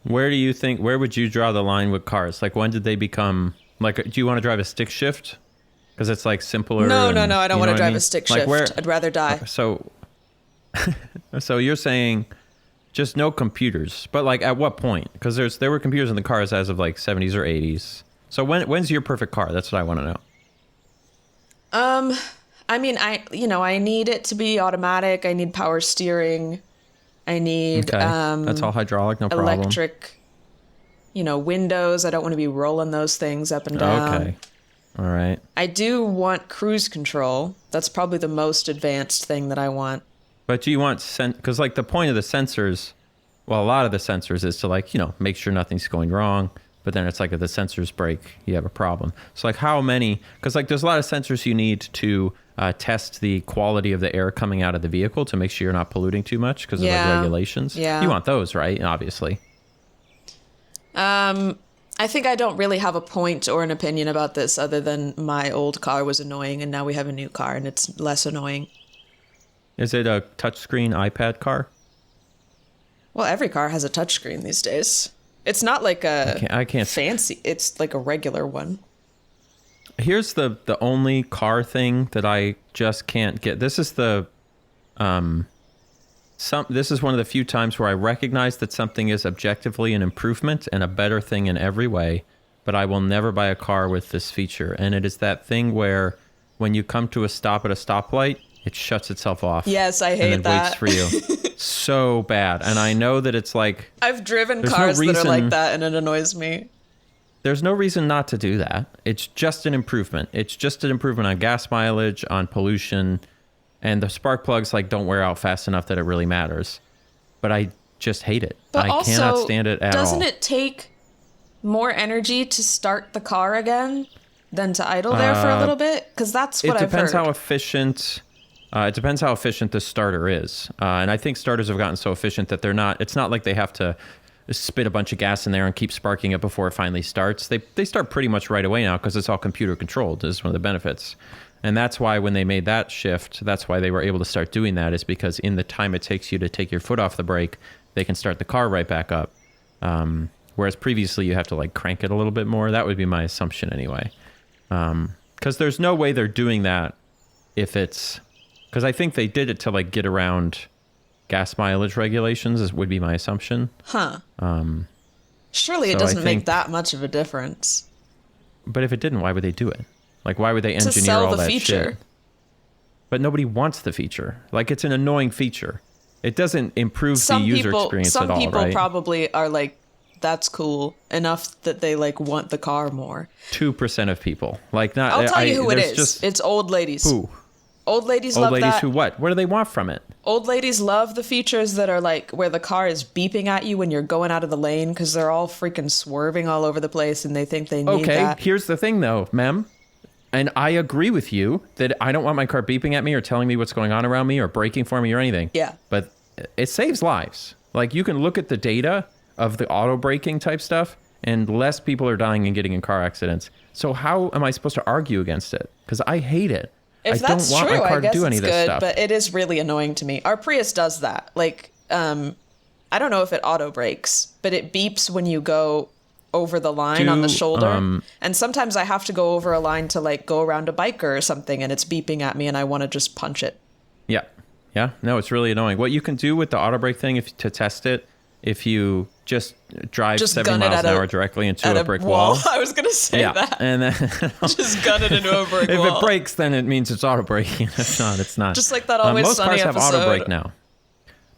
Where would you draw the line with cars? Like, when did they become, like, do you want to drive a stick shift? Because it's, like, simpler. No, and, I don't want to drive a stick like, shift. I'd rather die. So you're saying just no computers. But, like, at what point? Because there were computers in the cars as of, like, 70s or 80s. So when's your perfect car? That's what I want to know. I mean, I need it to be automatic. I need power steering. I need Okay. That's all hydraulic, no problem. electric, windows. I don't want to be rolling those things up and down. Okay. All right. I do want cruise control. That's probably the most advanced thing that I want. But do you want because like the point of the sensors Well, a lot of the sensors is to like, make sure nothing's going wrong. But then it's like if the sensors break, you have a problem. So like how many, because like there's a lot of sensors you need to test the quality of the air coming out of the vehicle to make sure you're not polluting too much because of like regulations. Yeah. You want those, right? Obviously. I think I don't really have a point or an opinion about this other than my old car was annoying and now we have a new car and it's less annoying. Is it a touchscreen iPad car? Well, every car has a touchscreen these days. It's not like I can't fancy. It's like a regular one. Here's the only car thing that I just can't get. This is this is one of the few times where I recognize that something is objectively an improvement and a better thing in every way, but I will never buy a car with this feature. And it is that thing where when you come to a stop at a stoplight, it shuts itself off. Yes, I hate and then waits for you. So bad. And I know that it's like... I've driven cars that are like that and it annoys me. There's no reason not to do that. It's just an improvement. It's just an improvement on gas mileage, on pollution, and the spark plugs like don't wear out fast enough that it really matters. But I just hate it. But I cannot stand it at all. Doesn't it take more energy to start the car again than to idle there for a little bit? Because that's what I've heard. It depends how efficient... it depends how efficient the starter is. And I think starters have gotten so efficient that it's not like they have to spit a bunch of gas in there and keep sparking it before it finally starts. They start pretty much right away now because it's all computer controlled is one of the benefits. And that's why when they made that shift, that's why they were able to start doing that, is because in the time it takes you to take your foot off the brake, they can start the car right back up. Whereas previously you have to like crank it a little bit more. That would be my assumption anyway. Because there's no way they're doing that if it's... Because I think they did it to like get around gas mileage regulations, would be my assumption. Huh. Surely it doesn't make that much of a difference. But if it didn't, why would they do it? Like, why would they engineer to sell all the that feature. shit? But nobody wants the feature. Like, it's an annoying feature. It doesn't improve the user experience at all, right? Some people probably are like, that's cool enough that they like want the car more. 2% of people. Like, not. I'll tell you who it is. Just, it's old ladies. Who? Old ladies love that. Old ladies who what? What do they want from it? Old ladies love the features that are like where the car is beeping at you when you're going out of the lane because they're all freaking swerving all over the place and they think they need that. Okay, here's the thing though, ma'am. And I agree with you that I don't want my car beeping at me or telling me what's going on around me or braking for me or anything. Yeah. But it saves lives. Like, you can look at the data of the auto braking type stuff and less people are dying and getting in car accidents. So how am I supposed to argue against it? Because I hate it. If I don't want my car to do any of this stuff. But it is really annoying to me. Our Prius does that. Like, I don't know if it auto brakes, but it beeps when you go over the line on the shoulder. And sometimes I have to go over a line to like go around a biker or something and it's beeping at me and I want to just punch it. Yeah. Yeah. No, it's really annoying. What you can do with the auto brake thing to test it, if you just drive 70 miles an hour directly into a brick wall. I was going to say that. And then just gun it into a brick wall. If it breaks, then it means it's auto braking. If not, it's not. Just like that Always most Sunny cars episode. have auto brake now.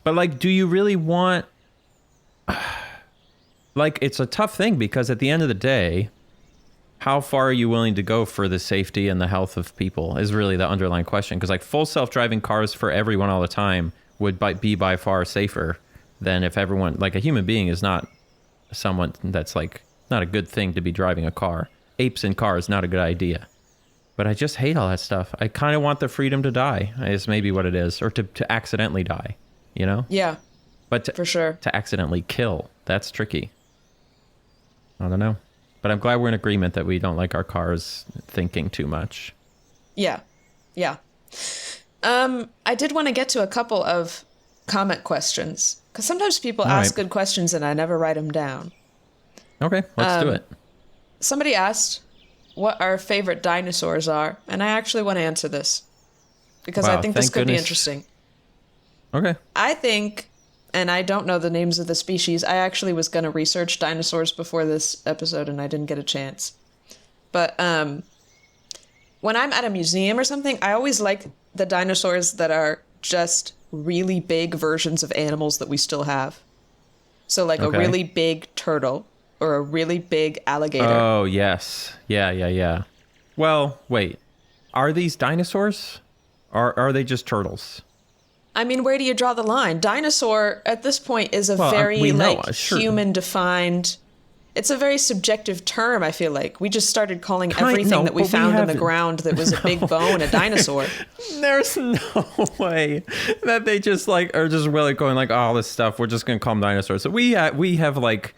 But like, do you really want... Like, it's a tough thing because at the end of the day, how far are you willing to go for the safety and the health of people is really the underlying question. Because like full self-driving cars for everyone all the time would be by far safer than if everyone, like a human being is not someone that's like, not a good thing to be driving a car. Apes in cars, not a good idea. But I just hate all that stuff. I kind of want the freedom to die is maybe what it is. Or to accidentally die, you know? Yeah, but for sure. To accidentally kill, that's tricky. I don't know. But I'm glad we're in agreement that we don't like our cars thinking too much. Yeah. Yeah. I did want to get to a couple of comment questions. Because sometimes people ask good questions and I never write them down. Okay, let's do it. Somebody asked what our favorite dinosaurs are. And I actually want to answer this. Because I think this could be interesting. Okay. I think... And I don't know the names of the species. I actually was going to research dinosaurs before this episode, and I didn't get a chance. But when I'm at a museum or something, I always like the dinosaurs that are just really big versions of animals that we still have. So like a really big turtle or a really big alligator. Oh, yes. Yeah. Well, wait. Are these dinosaurs? Or are they just turtles? I mean, where do you draw the line? Dinosaur at this point is a Well, very we know, like sure. human defined. It's a very subjective term. I feel like we just started calling No, everything that we but we found in the haven't. ground that was a big bone a dinosaur. There's no way that they just like are just really going like, oh, this stuff, we're just gonna call them dinosaurs. So we have like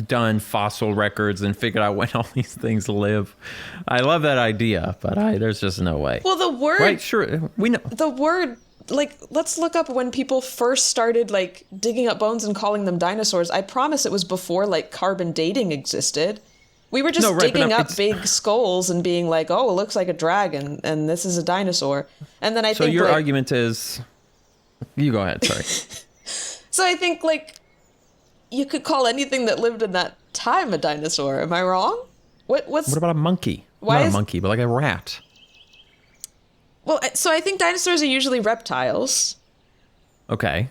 done fossil records and figured out when all these things live. I love that idea, but there's just no way. Well, the word, right? Sure, we know. the word, like, let's look up when people first started like digging up bones and calling them dinosaurs. I promise it was before like carbon dating existed. We were just No, right, but digging up it's- big skulls and being like, oh, it looks like a dragon and this is a dinosaur. And then I So think your like, argument is, you go ahead. Sorry. so I think like you could call anything that lived in that time a dinosaur. Am I wrong? What's What about a monkey? Why Not is- a monkey, but like a rat. well? So I think dinosaurs are usually reptiles. Okay.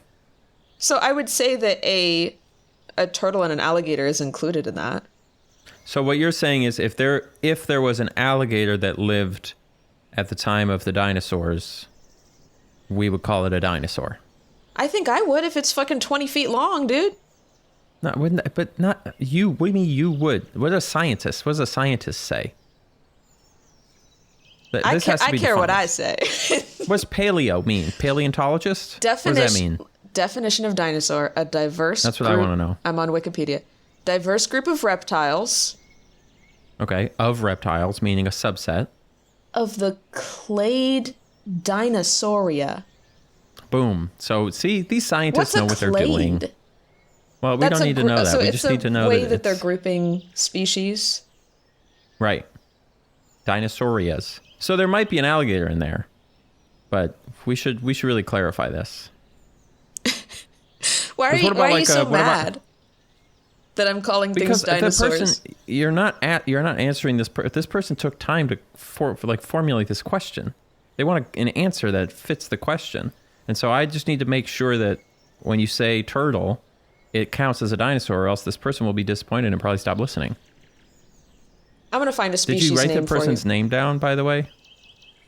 So I would say that a turtle and an alligator is included in that. So what you're saying is if there was an alligator that lived at the time of the dinosaurs, we would call it a dinosaur. I think I would if it's fucking 20 feet long, dude. Not wouldn't, but not you. What do you mean you would? What does a scientist say? I care what I say. What's paleo mean? Paleontologist? What does that mean? Definition of dinosaur: a diverse. That's what I wanna know. I'm on Wikipedia. Diverse group of reptiles Okay, of reptiles, meaning a subset. of the clade Dinosauria. Boom. So see, these scientists What's a know what they're doing. clade? Well, we don't need to know that. So We it's just a need to know way that, that they're it's- grouping species. Right. Dinosaurias. So there might be an alligator in there, but we should really clarify this. Why are 'Cause you, what about why are you like so what about- mad that I'm calling Because things if the dinosaurs? person you're not answering this. If this person took time to formulate this question, they want an answer that fits the question, and so I just need to make sure that when you say turtle, it counts as a dinosaur, or else this person will be disappointed and probably stop listening. I'm gonna find a Did species you write name the person's for you. name down, by the way?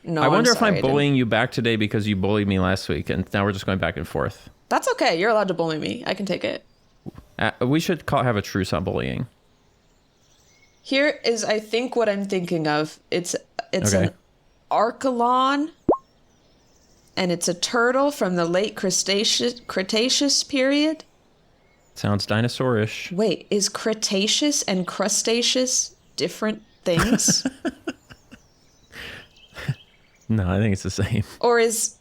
No, I wonder if sorry, I I'm didn't. bullying you back today because you bullied me last week, and now we're just going back and forth. That's okay. You're allowed to bully me. I can take it. We should have a truce on bullying. Here is, I think, what I'm thinking of. It's Okay. an archelon, and it's a turtle from the late Cretaceous period. Sounds dinosaurish. Wait, is Cretaceous and crustaceous different things? No, I think it's the same. Or is...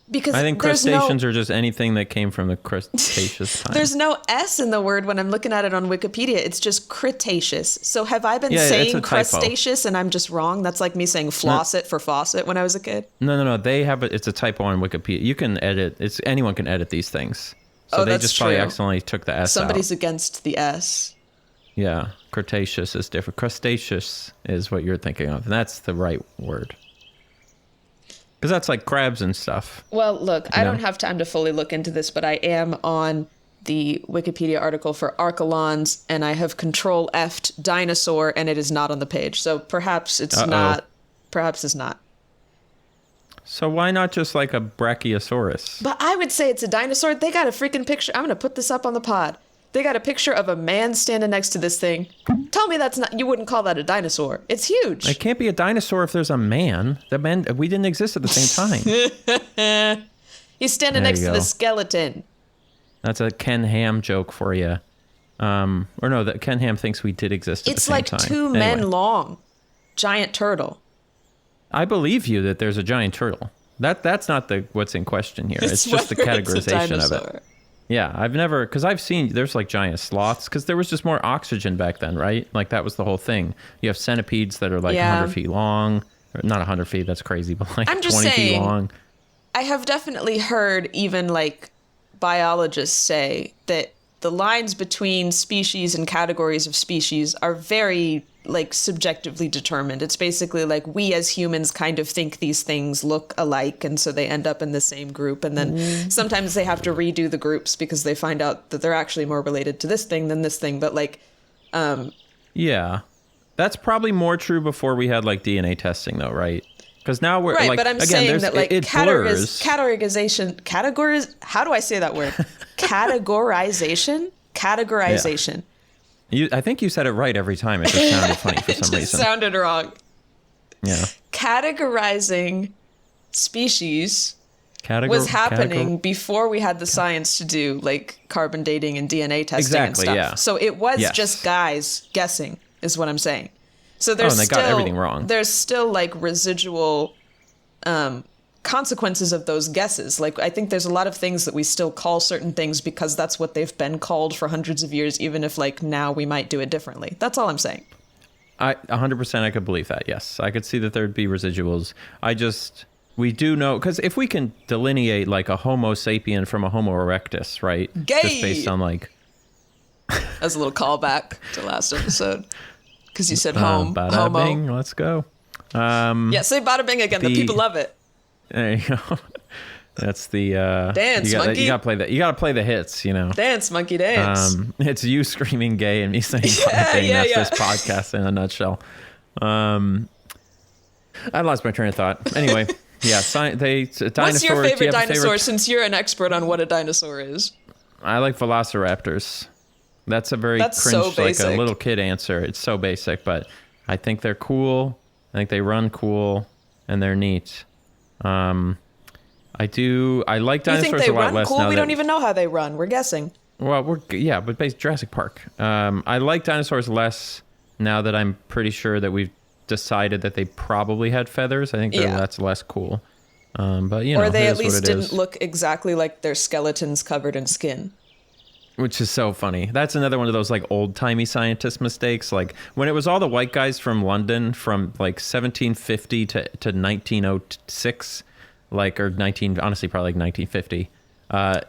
Because I think there's crustaceans no, are just anything that came from the Cretaceous time. there's no S in the word when I'm looking at it on Wikipedia. It's just Cretaceous. So have I been Yeah, it's saying a typo. crustaceous and I'm just wrong? That's like me saying flosset for faucet when I was a kid. No. They have it's a typo on Wikipedia. You can edit. Anyone can edit these things. So Oh, they that's just probably true. accidentally took the S Somebody's out. against the S. Yeah, Cretaceous is different. Crustaceous is what you're thinking of, and that's the right word. Because that's like crabs and stuff. Well, look, I know? don't have time to fully look into this, but I am on the Wikipedia article for archelons, and I have Control F'd dinosaur, and it is not on the page. So perhaps it's not. Perhaps it's not. So why not just like a brachiosaurus? But I would say it's a dinosaur. They got a freaking picture. I'm going to put this up on the pod. They got a picture of a man standing next to this thing. Tell me that's not, you wouldn't call that a dinosaur. It's huge. It can't be a dinosaur if there's a man. We didn't exist at the same time. He's standing There next you to the go. skeleton. That's a Ken Ham joke for you. Or no, that Ken Ham thinks we did exist at the It's same like time. 2 Anyway, men long. Giant turtle. I believe you that there's a giant turtle. That's not what's in question here. It's just the whether it's a categorization of dinosaur. it. Yeah, because I've seen, there's like giant sloths, because there was just more oxygen back then, right? Like that was the whole thing. You have centipedes that are like Yeah. 100 feet long. Or not 100 feet, that's crazy, but like I'm just 20 feet saying, long. I have definitely heard even like biologists say that the lines between species and categories of species are very like subjectively determined. It's basically like we as humans kind of think these things look alike, and so they end up in the same group, and then sometimes they have to redo the groups because they find out that they're actually more related to this thing than this thing. But like Yeah. That's probably more true before we had like DNA testing though, right? Because now we're Right, like, but I'm again, saying that like it blurs. how do I say that word? Categorization. I think you said it right every time. It just sounded funny for some It reason. sounded wrong. Yeah. Categorizing species was happening before we had the science to do like carbon dating and DNA testing and stuff. Yeah. So it was just guys guessing, is what I'm saying. So and they got everything wrong. There's still like residual consequences of those guesses. Like I think there's a lot of things that we still call certain things because that's what they've been called for hundreds of years, even if like now we might do it differently. That's all I'm saying. 100% I could believe that. Yes, I could see that there'd be residuals. We do know, because if we can delineate like a Homo sapien from a Homo erectus, right? Gay! Just based on like... As a little callback to last episode. Because you said homo. Bing, let's go. Yeah, say bada bing again. The people love it. There you go. That's the dance monkey. You gotta play that. You gotta play the hits, you know. Dance monkey dance. It's you screaming gay and me saying bada bing. That's this podcast in a nutshell. I lost my train of thought. Anyway, yeah. Dinosaurs. What's your favorite dinosaur? Since you're an expert on what a dinosaur is. I like velociraptors. That's a very That's cringe, so like a little kid answer. It's so basic, but I think they're cool. I think they run cool, and they're neat. I like dinosaurs you think they a lot run less cool? now. We don't even know how they run. We're guessing. Well, but based Jurassic Park. I like dinosaurs less now that I'm pretty sure that we've decided that they probably had feathers. I think that's less cool. But you know, or they it at is what least it didn't is. look exactly like their skeletons covered in skin. Which is so funny. That's another one of those like old-timey scientist mistakes. Like when it was all the white guys from London from like 1750 to 1906, like, or honestly probably like 1950.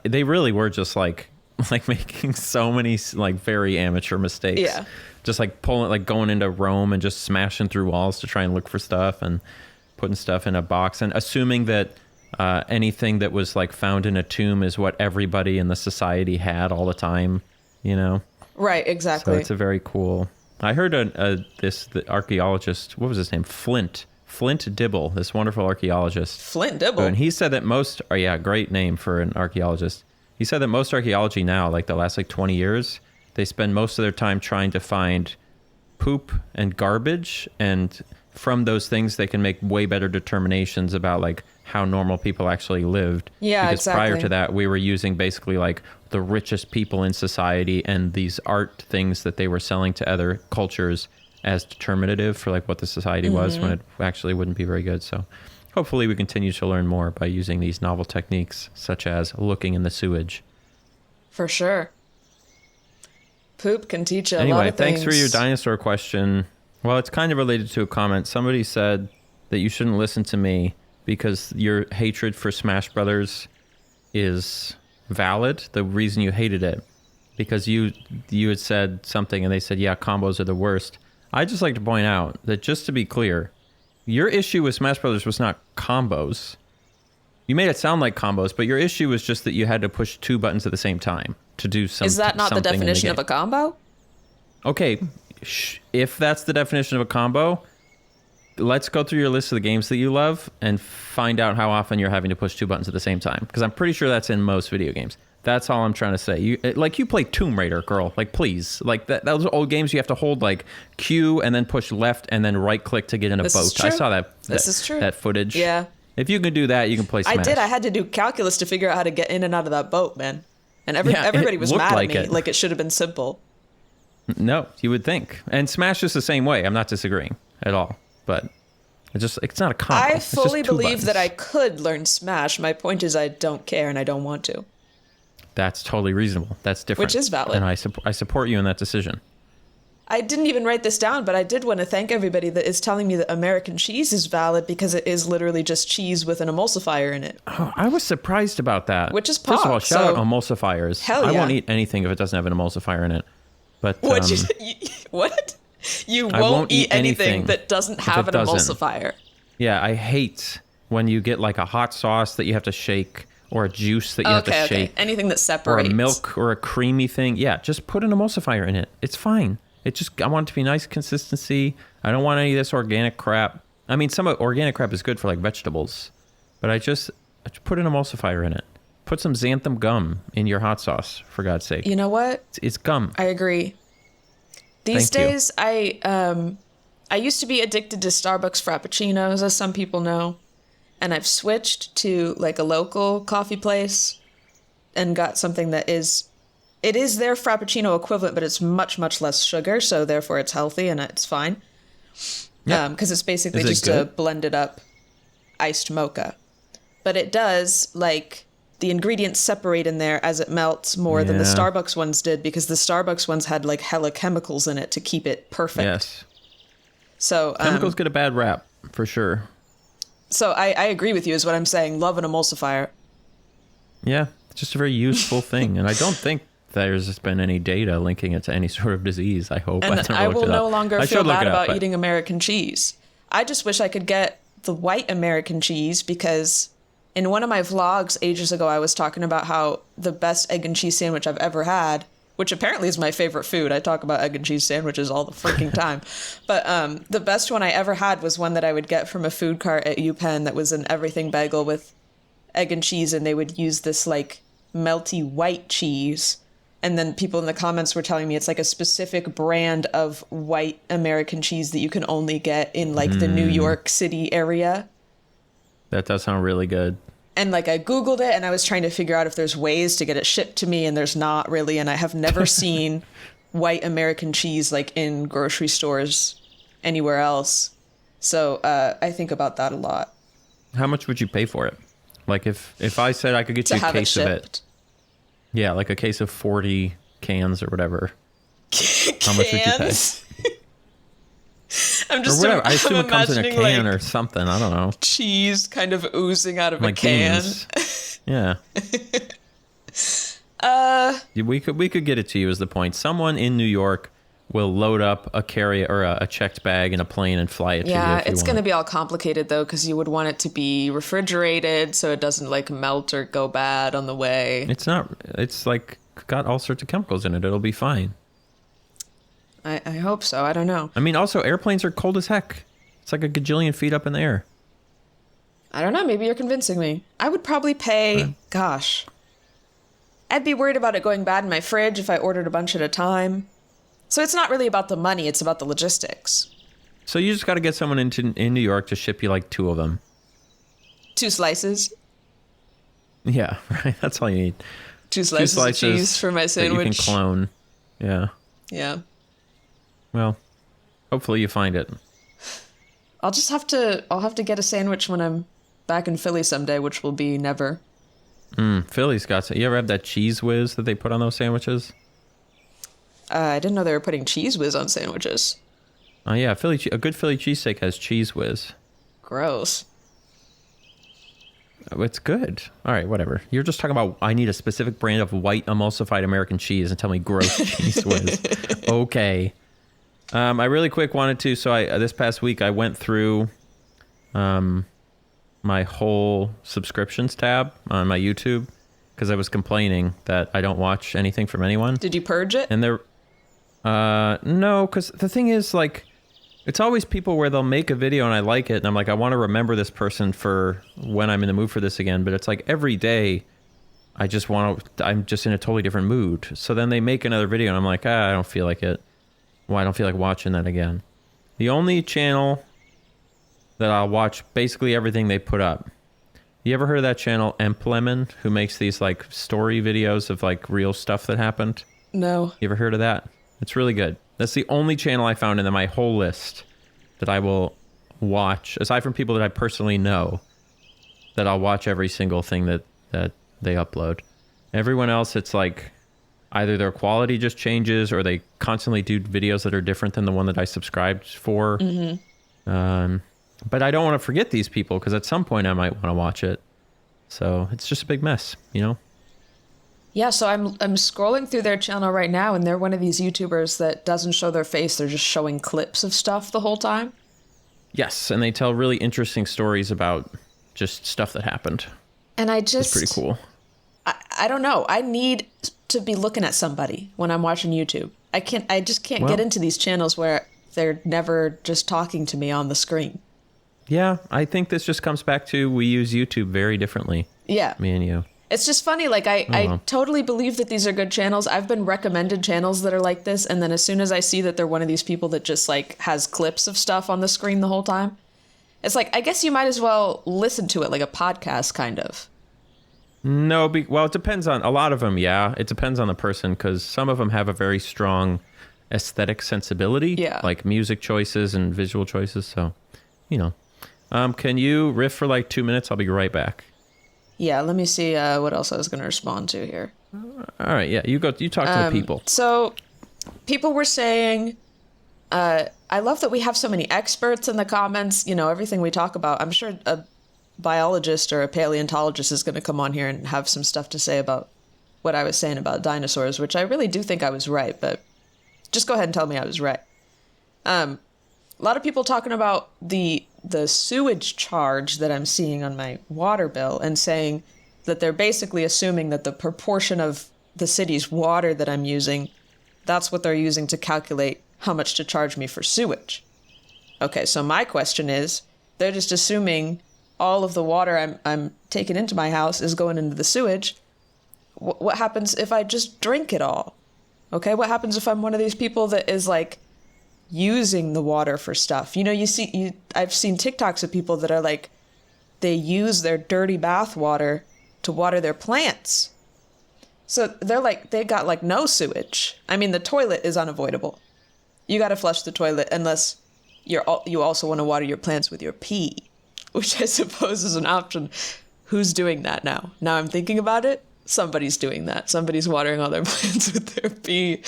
They really were just like making so many like very amateur mistakes. Yeah. Just like going into Rome and just smashing through walls to try and look for stuff and putting stuff in a box and assuming that anything that was like found in a tomb is what everybody in the society had all the time, you know? Right, exactly. So it's a very cool. I heard the archaeologist, what was his name? Flint Dibble, this wonderful archaeologist. Flint Dibble. And he said that great name for an archaeologist. He said that most archaeology now, like the last like 20 years, they spend most of their time trying to find poop and garbage, and from those things they can make way better determinations about like how normal people actually lived. Yeah, because exactly. prior to that we were using basically like the richest people in society and these art things that they were selling to other cultures as determinative for like what the society was, when it actually wouldn't be very good. So hopefully we continue to learn more by using these novel techniques such as looking in the sewage. For sure. Poop can teach you a lot Anyway, of things. thanks for your dinosaur question. Well, it's kind of related to a comment. Somebody said that you shouldn't listen to me because your hatred for Smash Brothers is valid. The reason you hated it, because you had said something and they said, yeah, combos are the worst. I'd just like to point out that, just to be clear, your issue with Smash Brothers was not combos. You made it sound like combos, but your issue was just that you had to push two buttons at the same time to do something. Is that not the definition of a combo? Okay, if that's the definition of a combo, let's go through your list of the games that you love and find out how often you're having to push two buttons at the same time. Because I'm pretty sure that's in most video games. That's all I'm trying to say. You play Tomb Raider, girl. Like, please. Like, those old games you have to hold, like, Q and then push left and then right-click to get in a boat. Is true. I saw that. This is true. That footage. Yeah. If you can do that, you can play Smash. I did. I had to do calculus to figure out how to get in and out of that boat, man. And everybody was looked mad like at me. it. Like, it should have been simple. No, you would think. And Smash is the same way. I'm not disagreeing at all. But it's not a combo. I It's just fully two believe that I buttons. could learn Smash. My point is I don't care and I don't want to. That's totally reasonable. That's different. Which is valid. And I support you in that decision. I didn't even write this down, but I did want to thank everybody that is telling me that American cheese is valid because it is literally just cheese with an emulsifier in it. Oh, I was surprised about that. Which is First of all, pop, shout so- out emulsifiers. Hell I yeah. won't eat anything if it doesn't have an emulsifier in it. But What? What? You won't eat anything that doesn't have an emulsifier. Yeah, I hate when you get like a hot sauce that you have to shake, or a juice that you have to shake. Anything that Or separates. a milk or a creamy thing. Yeah, just put an emulsifier in it. It's fine. I want it to be nice consistency. I don't want any of this organic crap. I mean, some organic crap is good for like vegetables, but I just put an emulsifier in it. Put some xanthan gum in your hot sauce, for God's sake. You know what? It's gum. I agree. These Thank you. days, I used to be addicted to Starbucks Frappuccinos, as some people know, and I've switched to like a local coffee place and got something that is their Frappuccino equivalent, but it's much, much less sugar, so therefore it's healthy and it's fine. Yeah. Because it's basically Is it just a good? blended up iced mocha. But it does, like, the ingredients separate in there as it melts more than the Yeah. Starbucks ones did, because the Starbucks ones had like hella chemicals in it to keep it perfect. Yes. So Chemicals get a bad rap, for sure. So I agree with you is what I'm saying. Love an emulsifier. Yeah, it's just a very useful thing. And I don't think there's been any data linking it to any sort of disease, I hope. And I've never I looked will it no up. longer I feel should look bad it up, about but- eating American cheese. I just wish I could get the white American cheese, because in one of my vlogs ages ago, I was talking about how the best egg and cheese sandwich I've ever had, which apparently is my favorite food. I talk about egg and cheese sandwiches all the freaking time. But the best one I ever had was one that I would get from a food cart at UPenn that was an everything bagel with egg and cheese, and they would use this like melty white cheese. And then people in the comments were telling me it's like a specific brand of white American cheese that you can only get in like the New York City area. That does sound really good. And like I Googled it and I was trying to figure out if there's ways to get it shipped to me, and there's not really. And I have never seen white American cheese like in grocery stores anywhere else. So I think about that a lot. How much would you pay for it? Like if I said I could get To you a have it case of it. shipped. Yeah, like a case of 40 cans or whatever. How much would you pay? Cans? I'm Or just whatever. I assume I'm it comes in a imagining, can like, or something. I don't know. cheese kind of oozing out of Like a can. beans. Yeah. We could get it to you is the point. Someone in New York will load up a carry or a checked bag in a plane and fly it to you. Yeah, if you it's want. going to be all complicated though, because you would want it to be refrigerated so it doesn't like melt or go bad on the way. It's not. It's like got all sorts of chemicals in it. It'll be fine. I hope so. I don't know. I mean, also airplanes are cold as heck. It's like a gajillion feet up in the air. I don't know. Maybe you're convincing me. I would probably pay, gosh. I'd be worried about it going bad in my fridge if I ordered a bunch at a time. So it's not really about the money, it's about the logistics. So you just got to get someone in New York to ship you like 2 of them. 2 slices. Yeah, right. That's all you need. 2 slices of cheese for my sandwich. that you can clone. Yeah. Yeah. Well, hopefully you find it. I'll have to get a sandwich when I'm back in Philly someday, which will be never. Philly's got some. You ever have that cheese whiz that they put on those sandwiches? I didn't know they were putting cheese whiz on sandwiches. Oh yeah, a good Philly cheesesteak has cheese whiz. Gross. Oh, it's good. All right, whatever. You're just talking about I need a specific brand of white emulsified American cheese and tell me gross cheese whiz. Okay. I really quick wanted to. So this past week I went through my whole subscriptions tab on my YouTube because I was complaining that I don't watch anything from anyone. Did you purge it? And no, because the thing is, like, it's always people where they'll make a video and I like it, and I'm like, I want to remember this person for when I'm in the mood for this again. But it's like every day, I'm just in a totally different mood. So then they make another video, and I'm like, I don't feel like it. Well, I don't feel like watching that again. The only channel that I'll watch basically everything they put up. You ever heard of that channel, Emplemon, who makes these like story videos of like real stuff that happened? No. You ever heard of that? It's really good. That's the only channel I found in my whole list that I will watch, aside from people that I personally know, that I'll watch every single thing that they upload. Everyone else, it's like either their quality just changes or they constantly do videos that are different than the one that I subscribed for. But I don't want to forget these people because at some point I might want to watch it. So it's just a big mess, you know? Yeah, so I'm scrolling through their channel right now, and they're one of these YouTubers that doesn't show their face. They're just showing clips of stuff the whole time. Yes, and they tell really interesting stories about just stuff that happened. And It's pretty cool. I don't know. I need to be looking at somebody when I'm watching YouTube. I just can't get into these channels where they're never just talking to me on the screen. Yeah, I think this just comes back to we use YouTube very differently. Yeah. Me and you. It's just funny. Like, I totally believe that these are good channels. I've been recommended channels that are like this. And then as soon as I see that they're one of these people that just like has clips of stuff on the screen the whole time, it's like, I guess you might as well listen to it like a podcast kind of. No, well, it depends on a lot of them. Yeah, it depends on the person because some of them have a very strong aesthetic sensibility. Yeah. Like music choices and visual choices. So, can you riff for like 2 minutes? I'll be right back. Yeah, let me see what else I was going to respond to here. All right, yeah, you talk to the people. So, people were saying, I love that we have so many experts in the comments. Everything we talk about. I'm sure a biologist or a paleontologist is going to come on here and have some stuff to say about what I was saying about dinosaurs, which I really do think I was right, but just go ahead and tell me I was right. A lot of people talking about the sewage charge that I'm seeing on my water bill and saying that they're basically assuming that the proportion of the city's water that I'm using, that's what they're using to calculate how much to charge me for sewage. Okay, so my question is, they're just assuming all of the water I'm taking into my house is going into the sewage. What happens if I just drink it all? Okay, what happens if I'm one of these people that is like using the water for stuff? I've seen TikToks of people that are like, they use their dirty bath water to water their plants. So they're like, they got like no sewage. I mean, the toilet is unavoidable. You got to flush the toilet unless you also want to water your plants with your pee, which I suppose is an option. Who's doing that now? Now I'm thinking about it. Somebody's doing that. Somebody's watering all their plants with their pee.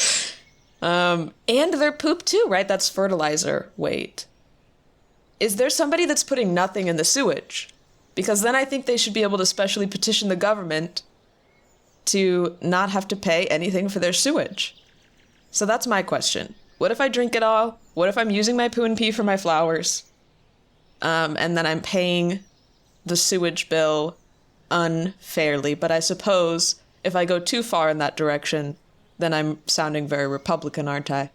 And their poop too, right? That's fertilizer. Wait. Is there somebody that's putting nothing in the sewage? Because then I think they should be able to specially petition the government to not have to pay anything for their sewage. So that's my question. What if I drink it all? What if I'm using my poo and pee for my flowers? And then I'm paying the sewage bill unfairly. But I suppose if I go too far in that direction, then I'm sounding very Republican, aren't I?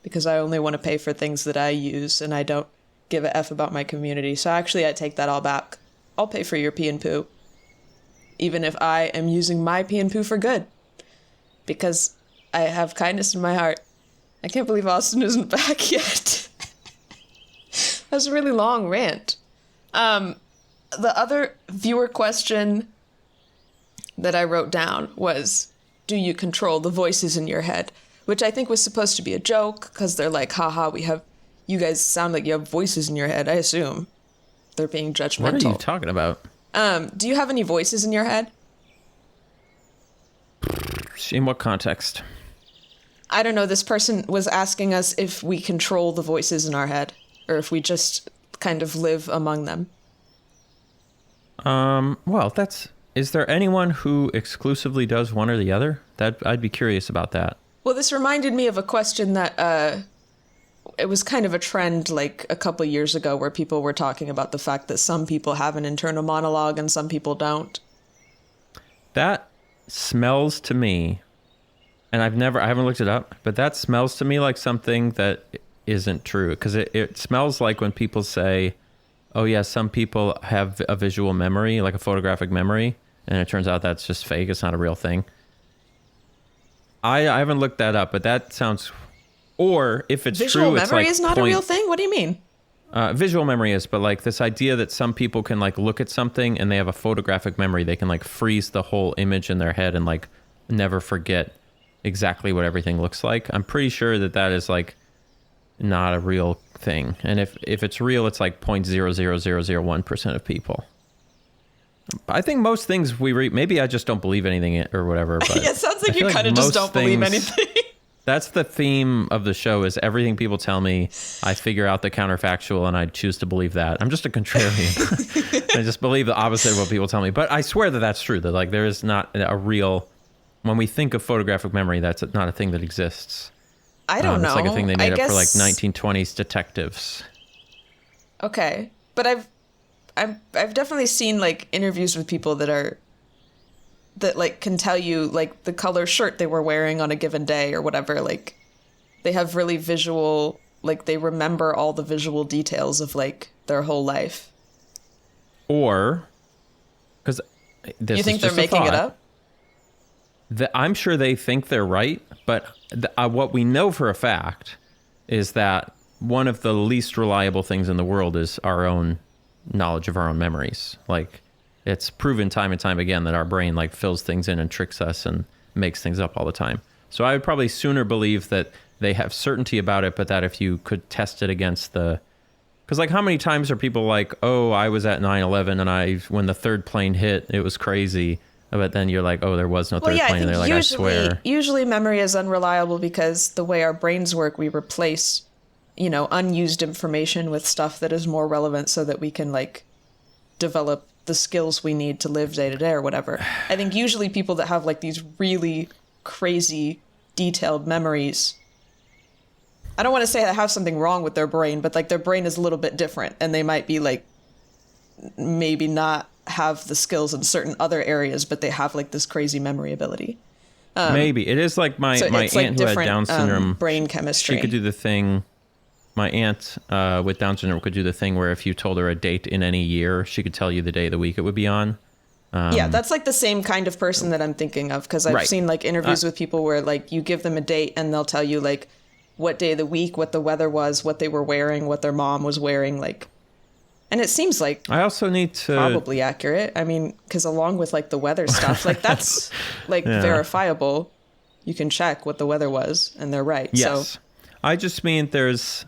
Because I only want to pay for things that I use and I don't give a F about my community. So actually, I take that all back. I'll pay for your pee and poo, even if I am using my pee and poo for good, because I have kindness in my heart. I can't believe Austin isn't back yet. That's a really long rant. The other viewer question that I wrote down was, do you control the voices in your head? Which I think was supposed to be a joke, because they're like, haha, you guys sound like you have voices in your head, I assume. They're being judgmental. What are you talking about? Do you have any voices in your head? In what context? I don't know. This person was asking us if we control the voices in our head, or if we just kind of live among them. Well, is there anyone who exclusively does one or the other? I'd be curious about that. Well, this reminded me of a question that, it was kind of a trend like a couple years ago where people were talking about the fact that some people have an internal monologue and some people don't. That smells to me, and I haven't looked it up, but that smells to me like something that isn't true, because it smells like when people say, oh yeah, some people have a visual memory, like a photographic memory, and it turns out that's just fake. It's not a real thing. I haven't looked that up, but that sounds... Or if it's visual true, it's like... Visual memory is not a real thing? What do you mean? Visual memory is, but like this idea that some people can like look at something and they have a photographic memory. They can like freeze the whole image in their head and like never forget exactly what everything looks like. I'm pretty sure that is like not a real thing. And if it's real, it's like 0.00001% of people. I think most things we read, maybe I just don't believe anything or whatever. But yeah, it sounds like you kind of just don't believe anything. That's the theme of the show, is everything people tell me, I figure out the counterfactual and I choose to believe that. I'm just a contrarian. I just believe the opposite of what people tell me. But I swear that that's true, that like there is not a real, when we think of photographic memory, that's not a thing that exists. I don't know. It's like a thing they made up for like 1920s detectives. Okay. But I've definitely seen like interviews with people that like can tell you like the color shirt they were wearing on a given day or whatever. Like they have really visual like they remember all the visual details of like their whole life. Or, because this You think is they're just a making it thought, up? I'm sure they think they're right, but what we know for a fact is that one of the least reliable things in the world is our own knowledge of our own memories. Like, it's proven time and time again that our brain like fills things in and tricks us and makes things up all the time. So I would probably sooner believe that they have certainty about it, but that if you could test it against because like how many times are people like, oh, I was at 9/11 and when the third plane hit, it was crazy. But then you're like, oh, there was no third plane. And they're like, I swear. Usually memory is unreliable because the way our brains work, we replace, unused information with stuff that is more relevant so that we can like develop the skills we need to live day to day or whatever. I think usually people that have like these really crazy detailed memories, I don't want to say they have something wrong with their brain, but like their brain is a little bit different and they might be like maybe not have the skills in certain other areas, but they have like this crazy memory ability. Maybe it is like my aunt who had Down syndrome. Brain chemistry. She could do the thing. My aunt with Down syndrome could do the thing where if you told her a date in any year, she could tell you the day of the week it would be on. Yeah, that's like the same kind of person that I'm thinking of, because I've seen like interviews with people where like you give them a date and they'll tell you like what day of the week, what the weather was, what they were wearing, what their mom was wearing, like. And it seems like I also need to probably accurate. I mean, because along with like the weather stuff, like that's like verifiable. You can check what the weather was, and they're right. Yes, so. I just mean there's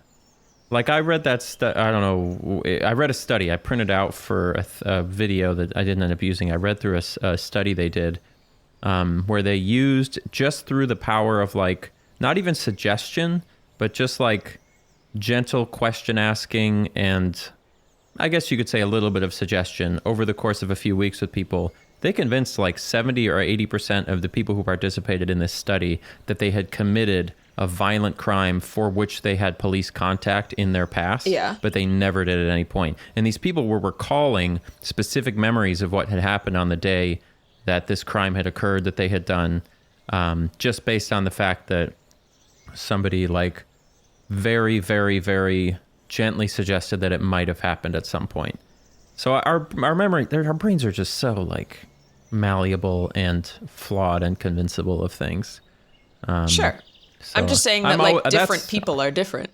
like I read that I don't know. I read a study I printed out for a video that I didn't end up using. I read through a study they did where they used just through the power of like not even suggestion, but just like gentle question asking and I guess you could say a little bit of suggestion over the course of a few weeks with people. They convinced like 70 or 80% of the people who participated in this study that they had committed a violent crime for which they had police contact in their past, but they never did at any point. And these people were recalling specific memories of what had happened on the day that this crime had occurred that they had done, just based on the fact that somebody like very, very, very gently suggested that it might have happened at some point. So our memory, our brains are just so like malleable and flawed and convincible of things. Sure. So I'm just saying that like different people are different.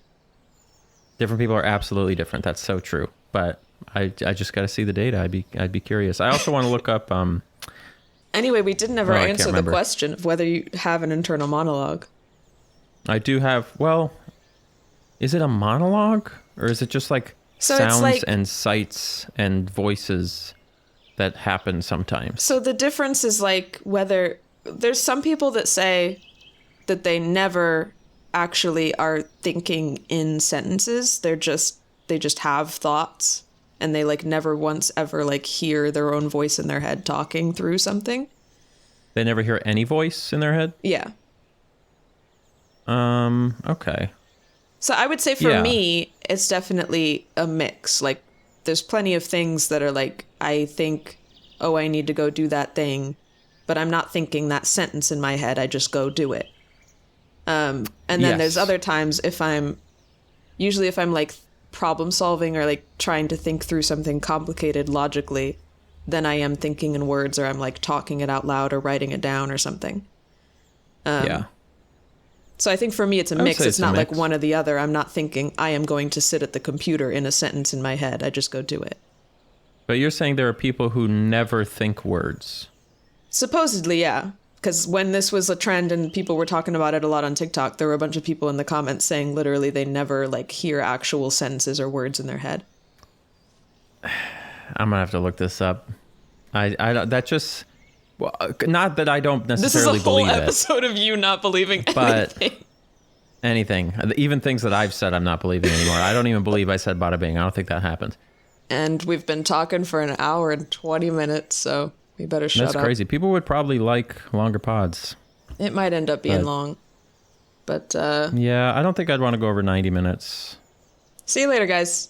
Different people are absolutely different. That's so true. But I just got to see the data. I'd be curious. I also want to look up. Anyway, we didn't ever answer the question of whether you have an internal monologue. I do have. Well, is it a monologue or is it just like sounds and sights and voices that happen sometimes? So the difference is like whether there's some people that say that they never actually are thinking in sentences. They just have thoughts and they like never once ever like hear their own voice in their head talking through something. They never hear any voice in their head? Yeah. Okay. So I would say for me, it's definitely a mix. Like there's plenty of things that are like, I think, oh, I need to go do that thing, but I'm not thinking that sentence in my head. I just go do it. And then there's other times if I'm like problem solving or like trying to think through something complicated logically, then I am thinking in words or I'm like talking it out loud or writing it down or something. So I think for me, it's a mix. It's not like one or the other. I'm not thinking I am going to sit at the computer in a sentence in my head. I just go do it. But you're saying there are people who never think words. Supposedly, yeah. Because when this was a trend and people were talking about it a lot on TikTok, there were a bunch of people in the comments saying literally they never like hear actual sentences or words in their head. I'm gonna have to look this up. That just not that I don't necessarily believe it. This is a whole episode of you not believing anything. Even things that I've said I'm not believing anymore. I don't even believe I said bada bing. I don't think that happened. And we've been talking for an hour and 20 minutes, so we better shut up. That's crazy. People would probably like longer pods. It might end up being long. But yeah, I don't think I'd want to go over 90 minutes. See you later, guys.